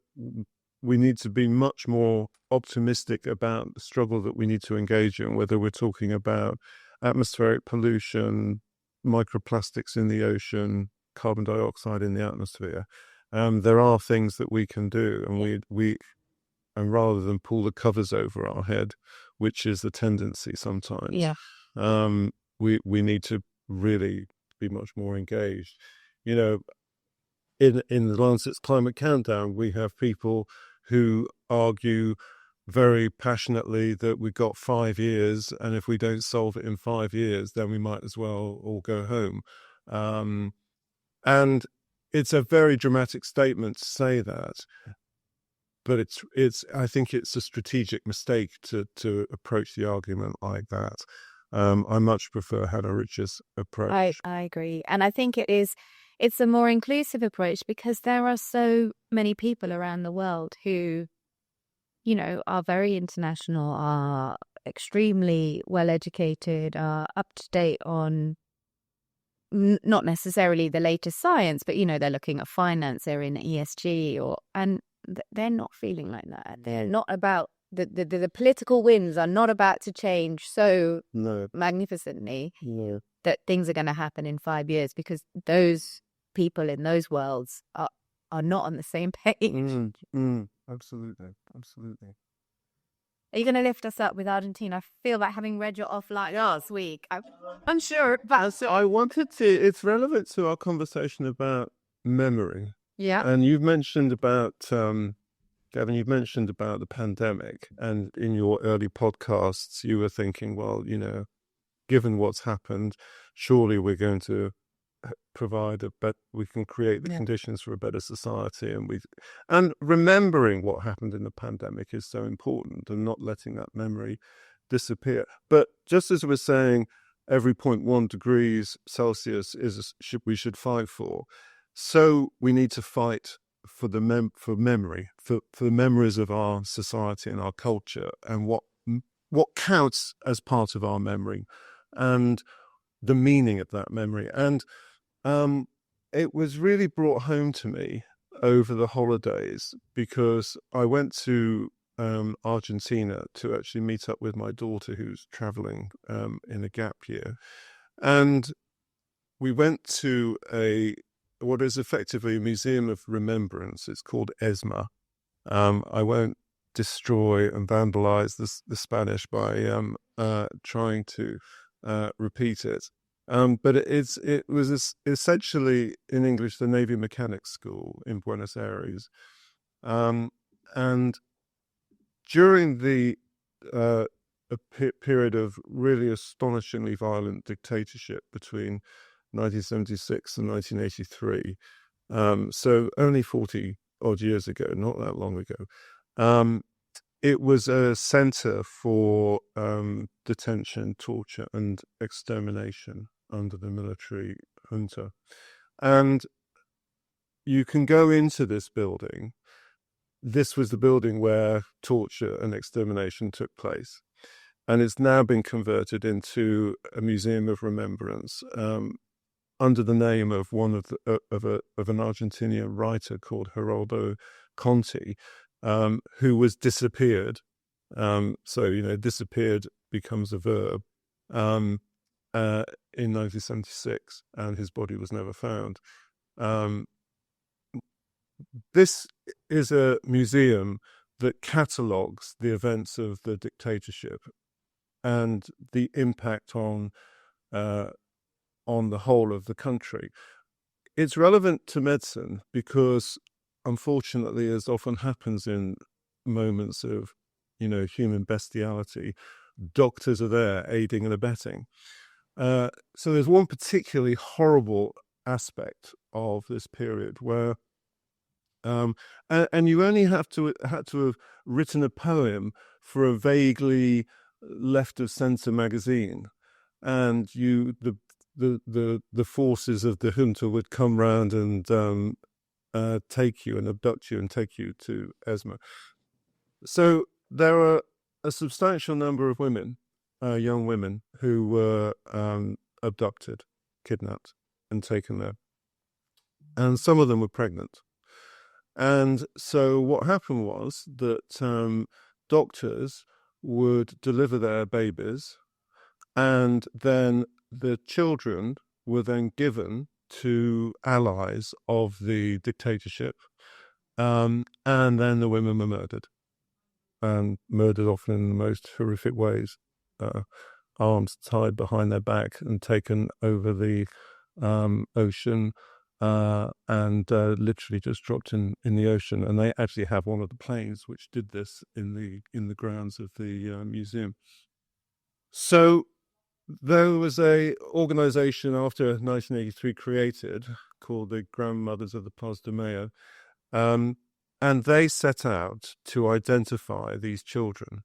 we need to be much more optimistic about the struggle that we need to engage in, whether we're talking about atmospheric pollution, microplastics in the ocean, carbon dioxide in the atmosphere. There are things that we can do, and rather than pull the covers over our head, which is the tendency sometimes, we need to really be much more engaged. In the Lancet's Climate Countdown, we have people who argue very passionately that we've got 5 years, and if we don't solve it in 5 years, then we might as well all go home. And it's a very dramatic statement to say that, but I think it's a strategic mistake to approach the argument like that. I much prefer Hannah Rich's approach. I agree. And I think it is it's a more inclusive approach because there are so many people around the world who, you know, are very international, are extremely well educated, are up to date on not necessarily the latest science, but, you know, they're looking at finance, they're in ESG, and they're not feeling like that. They're not about the political winds are not about to change so magnificently that things are going to happen in 5 years, because those people in those worlds are not on the same page. Absolutely. Are you going to lift us up with Argentina? I feel like, having read your offline last week, I'm unsure. But So I wanted to, it's relevant to our conversation about memory. yeah. And you've mentioned about, Gavin, you've mentioned about the pandemic. And in your early podcasts, you were thinking, well, you know, given what's happened, surely we're going to provide we can create the conditions for a better society, and remembering what happened in the pandemic is so important, and not letting that memory disappear. But just as we're saying, every 0.1 degrees Celsius we should fight for, so we need to fight for the memory, for the memories of our society and our culture, and what counts as part of our memory, and the meaning of that memory. And it was really brought home to me over the holidays, because I went to Argentina to actually meet up with my daughter, who's traveling in a gap year. And we went to what is effectively a museum of remembrance. It's called ESMA. I won't destroy and vandalize the Spanish by trying to repeat it. But it was essentially, in English, the Navy Mechanics School in Buenos Aires. And during the period of really astonishingly violent dictatorship between 1976 and 1983, so only 40 odd years ago, not that long ago, it was a center for detention, torture, and extermination under the military junta. And you can go into this building. This was the building where torture and extermination took place. And it's now been converted into a museum of remembrance under the name of of an Argentinian writer called Geraldo Conti, who was disappeared. So, you know, disappeared becomes a verb in 1976, and his body was never found. This is a museum that catalogues the events of the dictatorship and the impact on the whole of the country. It's relevant to medicine because, unfortunately, as often happens in moments of, you know, human bestiality, doctors are there aiding and abetting. So there's one particularly horrible aspect of this period where, and you only had to have written a poem for a vaguely left of center magazine, and the forces of the junta would come round and take you and abduct you and take you to ESMA. So there are a substantial number of women, young women, who were abducted, kidnapped, and taken there. And some of them were pregnant. And so what happened was that doctors would deliver their babies, and then the children were then given to allies of the dictatorship, and then the women were murdered, and murdered often in the most horrific ways, arms tied behind their back and taken over the ocean, and literally just dropped in the ocean. And they actually have one of the planes which did this in the grounds of the museum. So there was a organization after 1983 created called the Grandmothers of the Paz de Mayo, and they set out to identify these children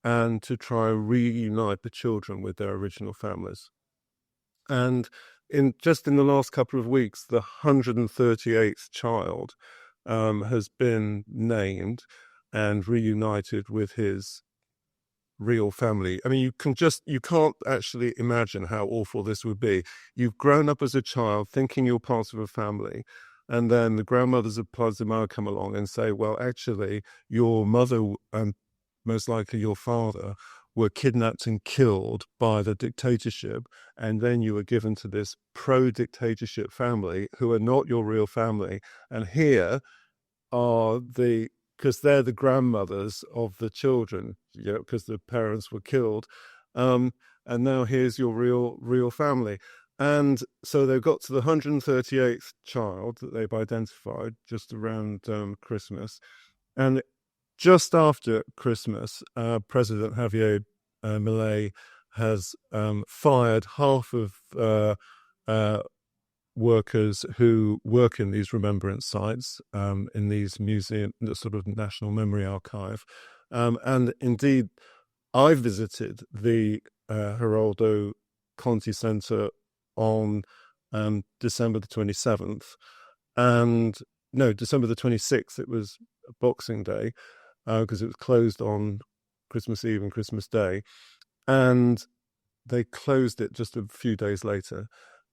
and to try and reunite the children with their original families. And in the last couple of weeks, the 138th child has been named and reunited with his real family. I mean, you can't actually imagine how awful this would be. You've grown up as a child thinking you're part of a family, and then the grandmothers of Plazimar come along and say, well, actually, your mother and most likely your father were kidnapped and killed by the dictatorship, and then you were given to this pro-dictatorship family who are not your real family. And here are because they're the grandmothers of the children, because the parents were killed. And now here's your real family. And so they've got to the 138th child that they've identified just around Christmas. And just after Christmas, President Javier Milei has fired half of workers who work in these remembrance sites, in these museums, the sort of National Memory Archive. And indeed, I visited the Geraldo Conti Centre on December the 27th. And no, December the 26th, it was Boxing Day, because it was closed on Christmas Eve and Christmas Day. And they closed it just a few days later.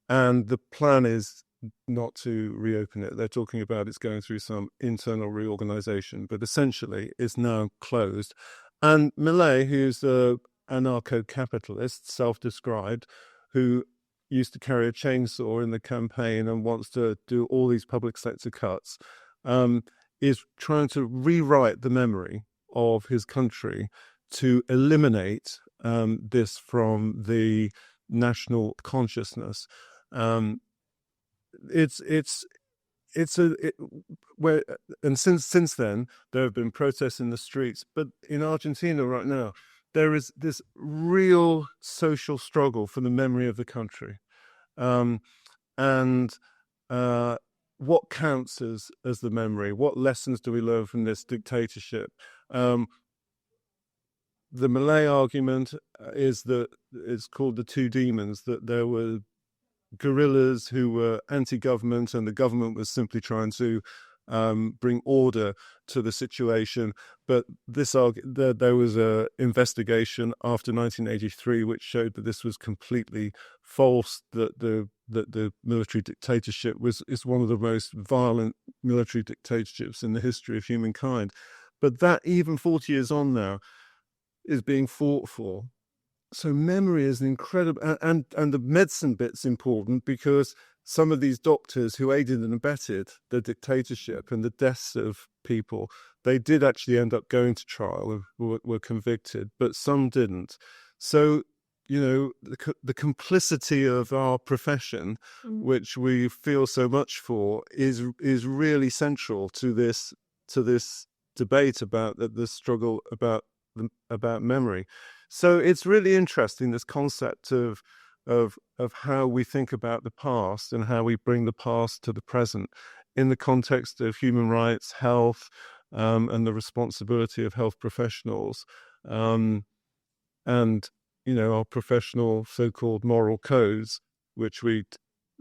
And the plan is not to reopen it. They're talking about it's going through some internal reorganization, but essentially it's now closed. And Millet, who's an anarcho-capitalist, self-described, who used to carry a chainsaw in the campaign and wants to do all these public sector cuts, is trying to rewrite the memory of his country to eliminate this from the national consciousness. Since then there have been protests in the streets, but in Argentina right now there is this real social struggle for the memory of the country, and what counts as the memory? What lessons do we learn from this dictatorship? The Malay argument is that it's called the two demons, that there were guerrillas who were anti-government and the government was simply trying to bring order to the situation. But there was an investigation after 1983 which showed that this was completely false, that the military dictatorship is one of the most violent military dictatorships in the history of humankind. But that, even 40 years on now, is being fought for. So memory is an incredible, and the medicine bit's important, because some of these doctors who aided and abetted the dictatorship and the deaths of people, they did actually end up going to trial, were convicted, but some didn't. So, the complicity of our profession, which we feel so much for, is really central to this debate about the struggle about memory. So it's really interesting, this concept of how we think about the past and how we bring the past to the present in the context of human rights, health, and the responsibility of health professionals, and our professional so-called moral codes, which we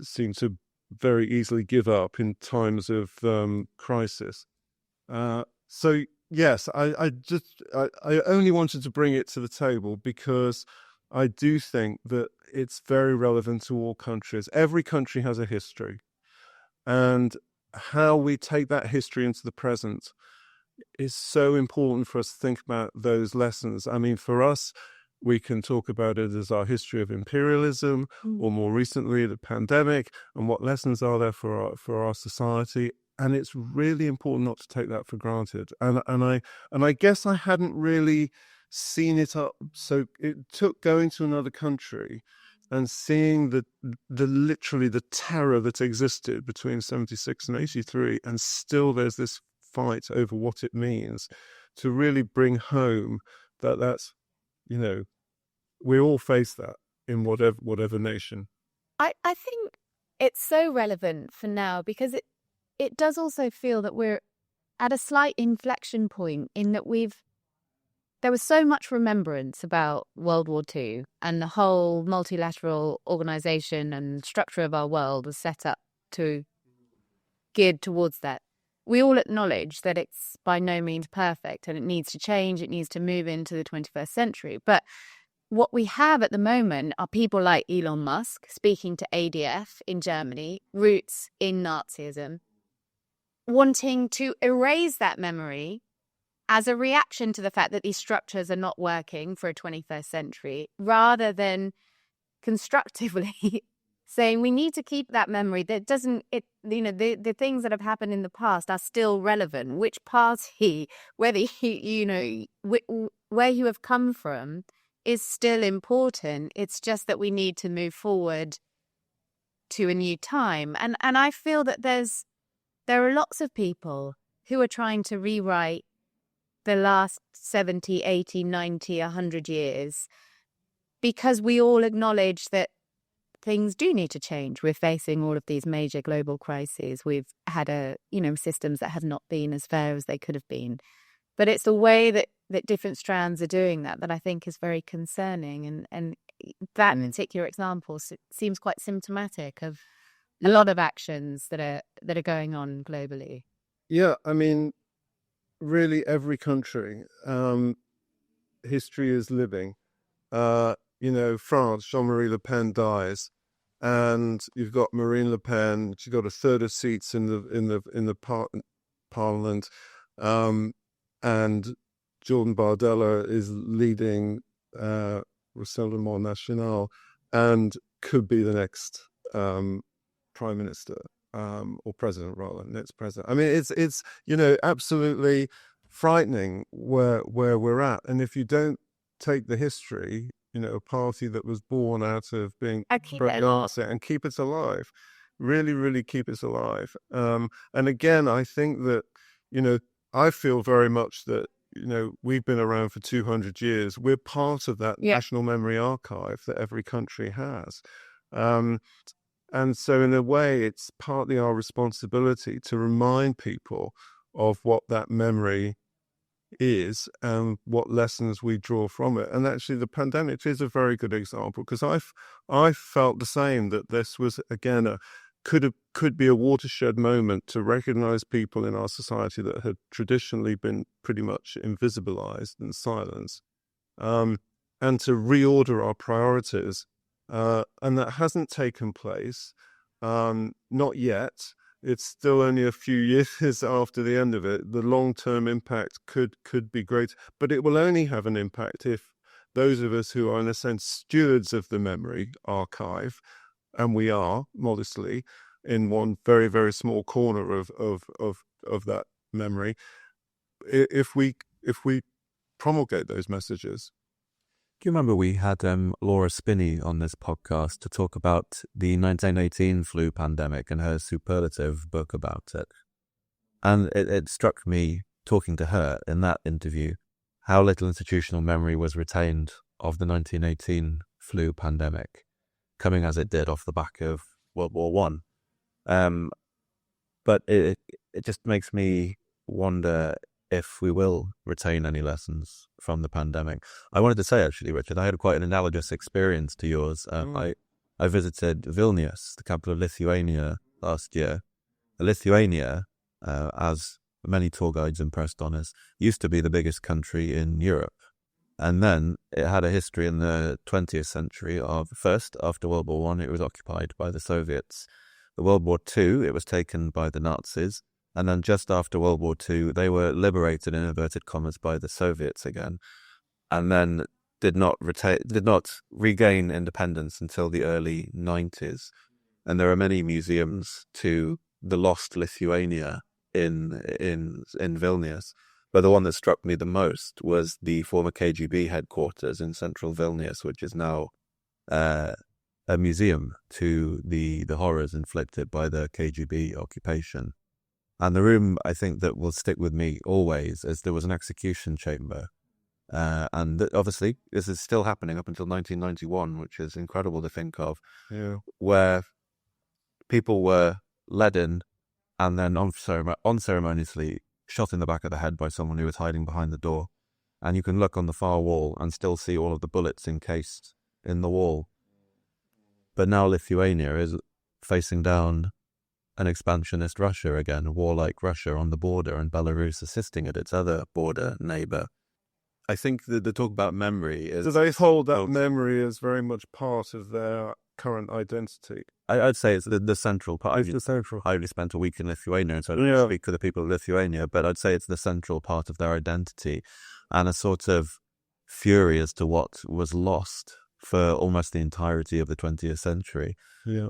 seem to very easily give up in times of crisis. So yes, I only wanted to bring it to the table because I do think that it's very relevant to all countries. Every country has a history, and how we take that history into the present is so important for us to think about those lessons. I mean, for us, we can talk about it as our history of imperialism, or more recently, the pandemic, and what lessons are there for our society. And it's really important not to take that for granted. And I guess I hadn't really seen it up. So it took going to another country and seeing the literally the terror that existed between 76 and 83, and still there's this fight over what it means, to really bring home that's, we all face that in whatever nation. I think it's so relevant for now, because it does also feel that we're at a slight inflection point, in that we've there was so much remembrance about World War II, and the whole multilateral organization and structure of our world was set up geared towards that. We all acknowledge that it's by no means perfect and it needs to change. It needs to move into the 21st century. But what we have at the moment are people like Elon Musk speaking to ADF in Germany, roots in Nazism, wanting to erase that memory as a reaction to the fact that these structures are not working for a 21st century, rather than constructively saying we need to keep that memory. That doesn't, the things that have happened in the past are still relevant. Which party, whether where you have come from, is still important. It's just that we need to move forward to a new time. And I feel that there are lots of people who are trying to rewrite the last 70, 80, 90, 100 years, because we all acknowledge that things do need to change. We're facing all of these major global crises. We've had systems that have not been as fair as they could have been. But it's the way that different strands are doing that I think is very concerning. And that particular example seems quite symptomatic of a lot of actions that are going on globally. Yeah, I mean, really every country, history is living. France, Jean-Marie Le Pen dies, and you've got Marine Le Pen. She got a third of seats in the parliament, and Jordan Bardella is leading Rassemblement National, and could be the next prime minister. Or president, rather, next president. I mean, it's absolutely frightening where we're at. And if you don't take the history, a party that was born out of being Lancet, and keep it alive, really, really keep it alive. And again, I think that, I feel very much that, we've been around for 200 years. We're part of that national memory archive that every country has. And so in a way, it's partly our responsibility to remind people of what that memory is and what lessons we draw from it. And actually, the pandemic is a very good example, because I felt the same, that this was, again, could be a watershed moment to recognize people in our society that had traditionally been pretty much invisibilized and silenced, and to reorder our priorities. And that hasn't taken place, not yet. It's still only a few years after the end of it. The long-term impact could be great, but it will only have an impact if those of us who are, in a sense, stewards of the memory archive, and we are, modestly, in one very, very small corner of that memory, if we promulgate those messages. Do you remember we had Laura Spinney on this podcast to talk about the 1918 flu pandemic and her superlative book about it? And it struck me, talking to her in that interview, how little institutional memory was retained of the 1918 flu pandemic, coming as it did off the back of World War I. But it just makes me wonder if we will retain any lessons from the pandemic. I wanted to say, actually, Richard, I had quite an analogous experience to yours. I visited Vilnius, the capital of Lithuania, last year. Lithuania, as many tour guides impressed on us, used to be the biggest country in Europe. And then it had a history in the 20th century of, first, after World War I, it was occupied by the Soviets. The World War II, it was taken by the Nazis. And then just after World War II, they were liberated, in inverted commas, by the Soviets again, and then did not regain independence until the early 90s. And there are many museums to the lost Lithuania in Vilnius. But the one that struck me the most was the former KGB headquarters in central Vilnius, which is now a museum to the horrors inflicted by the KGB occupation. And the room, I think, that will stick with me always is there was an execution chamber. And obviously, this is still happening up until 1991, which is incredible to think of, where people were led in and then unceremoniously shot in the back of the head by someone who was hiding behind the door. and you can look on the far wall and still see all of the bullets encased in the wall. But now Lithuania is facing down an expansionist Russia again, a warlike Russia on the border, and Belarus assisting at its other border neighbor. I think the talk about memory is... Do they hold that memory as very much part of their current identity? I'd say it's the central part. It's the central. I only spent a week in Lithuania, and so I don't speak to the people of Lithuania, but I'd say it's the central part of their identity, and a sort of fury as to what was lost for almost the entirety of the 20th century. Yeah.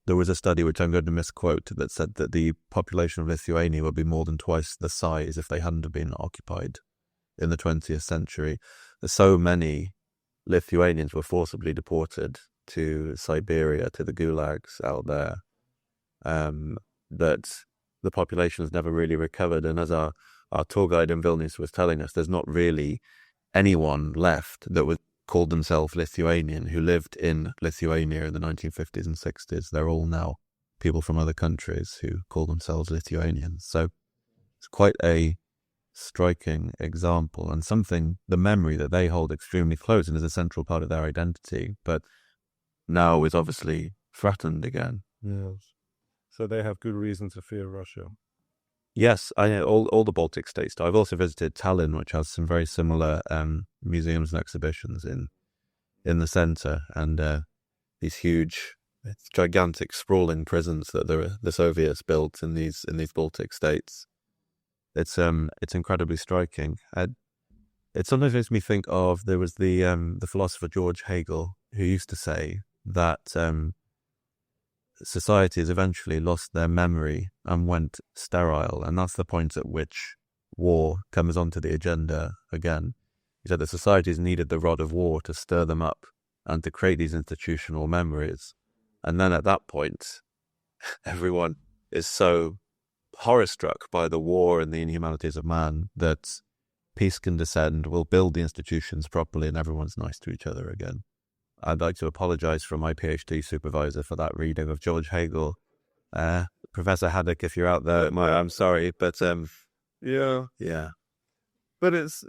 There was a study, which I'm going to misquote, that said that the population of Lithuania would be more than twice the size if they hadn't been occupied in the 20th century. So many Lithuanians were forcibly deported to Siberia, to the gulags out there, that the population has never really recovered. And as our tour guide in Vilnius was telling us, there's not really anyone left that was called themselves Lithuanian who lived in Lithuania in the 1950s and 60s. They're all now people from other countries who call themselves Lithuanians. So it's quite a striking example, and something, the memory that they hold extremely close and is a central part of their identity, but now is obviously threatened again. Yes. So they have good reason to fear Russia. Yes, all the Baltic states do. I've also visited Tallinn, which has some very similar museums and exhibitions in the centre, and these huge, gigantic, sprawling prisons that the Soviets built in these Baltic states. It's incredibly striking. It sometimes makes me think of, there was the philosopher George Hegel, who used to say that societies eventually lost their memory and went sterile, and that's the point at which war comes onto the agenda again. He said that societies needed the rod of war to stir them up and to create these institutional memories, and then at that point everyone is so horror-struck by the war and the inhumanities of man that peace can descend, we'll build the institutions properly, and everyone's nice to each other again. I'd like to apologise from my PhD supervisor for that reading of George Hegel. Professor Haddock, if you're out there, I'm sorry, but yeah. But it's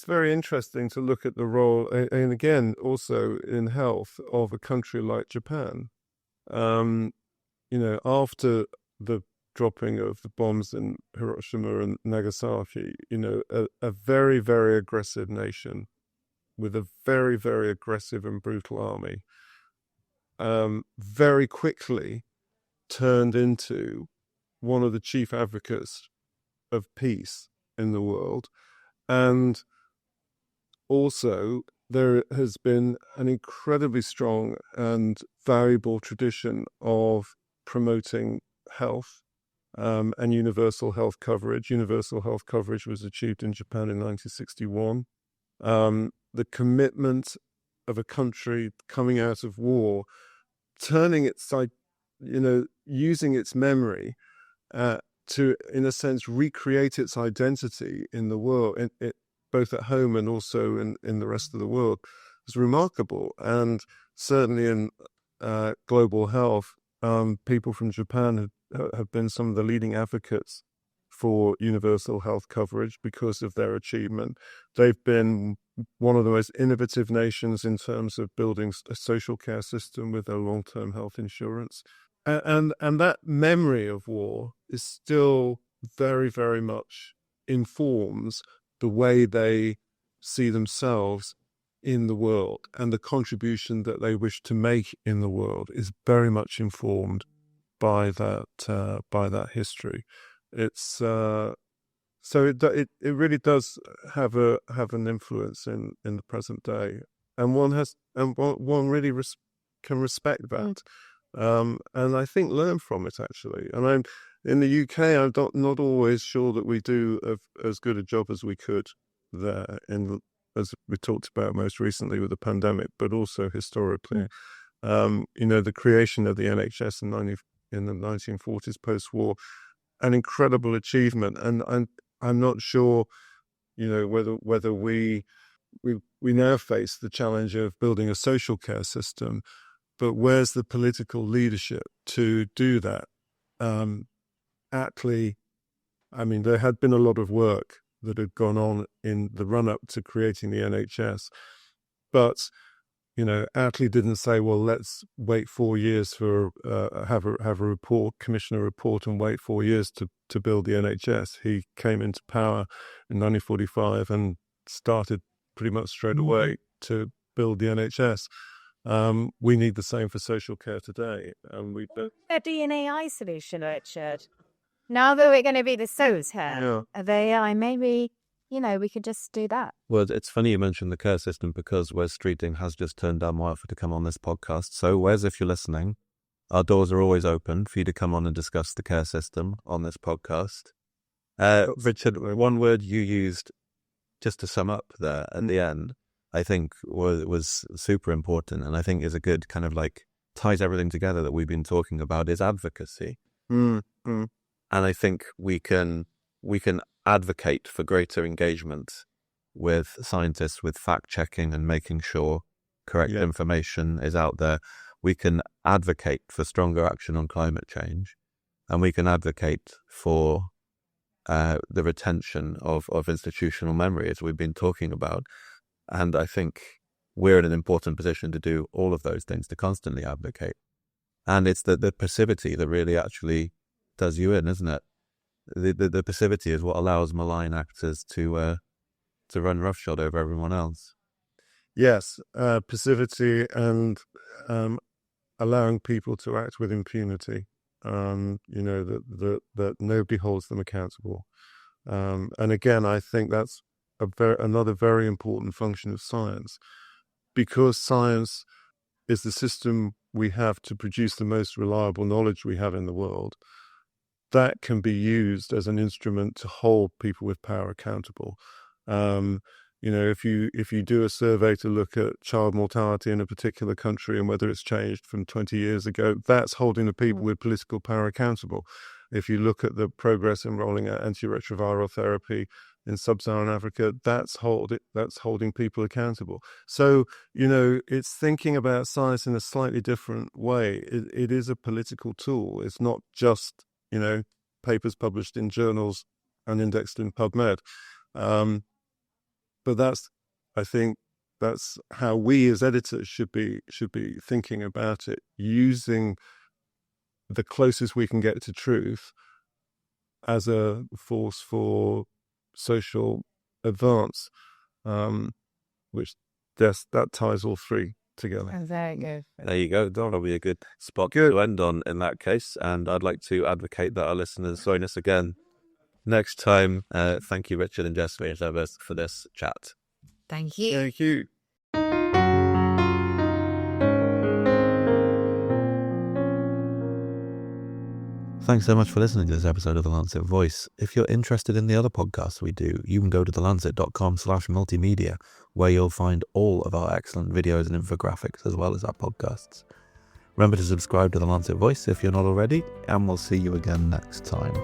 very interesting to look at the role, and again, also in health, of a country like Japan. After the dropping of the bombs in Hiroshima and Nagasaki, a very, very aggressive nation with a very, very aggressive and brutal army, very quickly turned into one of the chief advocates of peace in the world. And also, there has been an incredibly strong and valuable tradition of promoting health and universal health coverage. Universal health coverage was achieved in Japan in 1961. The commitment of a country coming out of war, turning its side, using its memory to, in a sense, recreate its identity in the world, both at home and also in the rest of the world, is remarkable. And certainly in global health, people from Japan have been some of the leading advocates for universal health coverage because of their achievement. They've been one of the most innovative nations in terms of building a social care system with their long-term health insurance. And that memory of war is still very, very much informs the way they see themselves in the world, and the contribution that they wish to make in the world is very much informed by that history. It's so it really does have an influence in the present day, and one really can respect that, and I think learn from it actually. And I'm in the UK. I'm not always sure that we do as good a job as we could there, as we talked about most recently with the pandemic, but also historically. The creation of the NHS in the 1940s post-war, an incredible achievement, and I'm not sure, whether we now face the challenge of building a social care system, but where's the political leadership to do that? There had been a lot of work that had gone on in the run-up to creating the NHS. But, Attlee didn't say, well, let's wait 4 years for, have a report, commission a report and wait 4 years to build the NHS. He came into power in 1945 and started pretty much straight away to build the NHS. We need the same for social care today. And a DNA solution, Richard. Now that we're going to be the SOS here of AI, maybe, we could just do that. Well, it's funny you mentioned the care system because Wes Streeting has just turned down my offer to come on this podcast. So, Wes, if you're listening, our doors are always open for you to come on and discuss the care system on this podcast. Richard, one word you used just to sum up there at the end, I think was super important, and I think is a good kind of ties everything together that we've been talking about, is advocacy. Mm-hmm. And I think we can advocate for greater engagement with scientists, with fact-checking and making sure correct information is out there. We can advocate for stronger action on climate change, and we can advocate for the retention of institutional memory, as we've been talking about. And I think we're in an important position to do all of those things, to constantly advocate. And it's the passivity that really actually does you in, isn't it? The passivity is what allows malign actors to run roughshod over everyone else. Yes, passivity and allowing people to act with impunity. That nobody holds them accountable. And again, I think that's another very important function of science, because science is the system we have to produce the most reliable knowledge we have in the world. That can be used as an instrument to hold people with power accountable. If you do a survey to look at child mortality in a particular country and whether it's changed from 20 years ago, that's holding the people with political power accountable. If you look at the progress in rolling out antiretroviral therapy in sub-Saharan Africa, that's holding people accountable. So, it's thinking about science in a slightly different way. It is a political tool. It's not just, papers published in journals and indexed in PubMed. But I think that's how we as editors should be thinking about it, using the closest we can get to truth as a force for social advance, which that ties all three together. Oh, there you go. There you go. That'll be a good spot to end on in that case. And I'd like to advocate that our listeners join us again next time. Thank you, Richard and Jessamy, as ever, for this chat. Thank you. Thank you. Thanks so much for listening to this episode of The Lancet Voice. If you're interested in the other podcasts we do, you can go to thelancet.com/multimedia, where you'll find all of our excellent videos and infographics, as well as our podcasts. Remember to subscribe to The Lancet Voice if you're not already, and we'll see you again next time.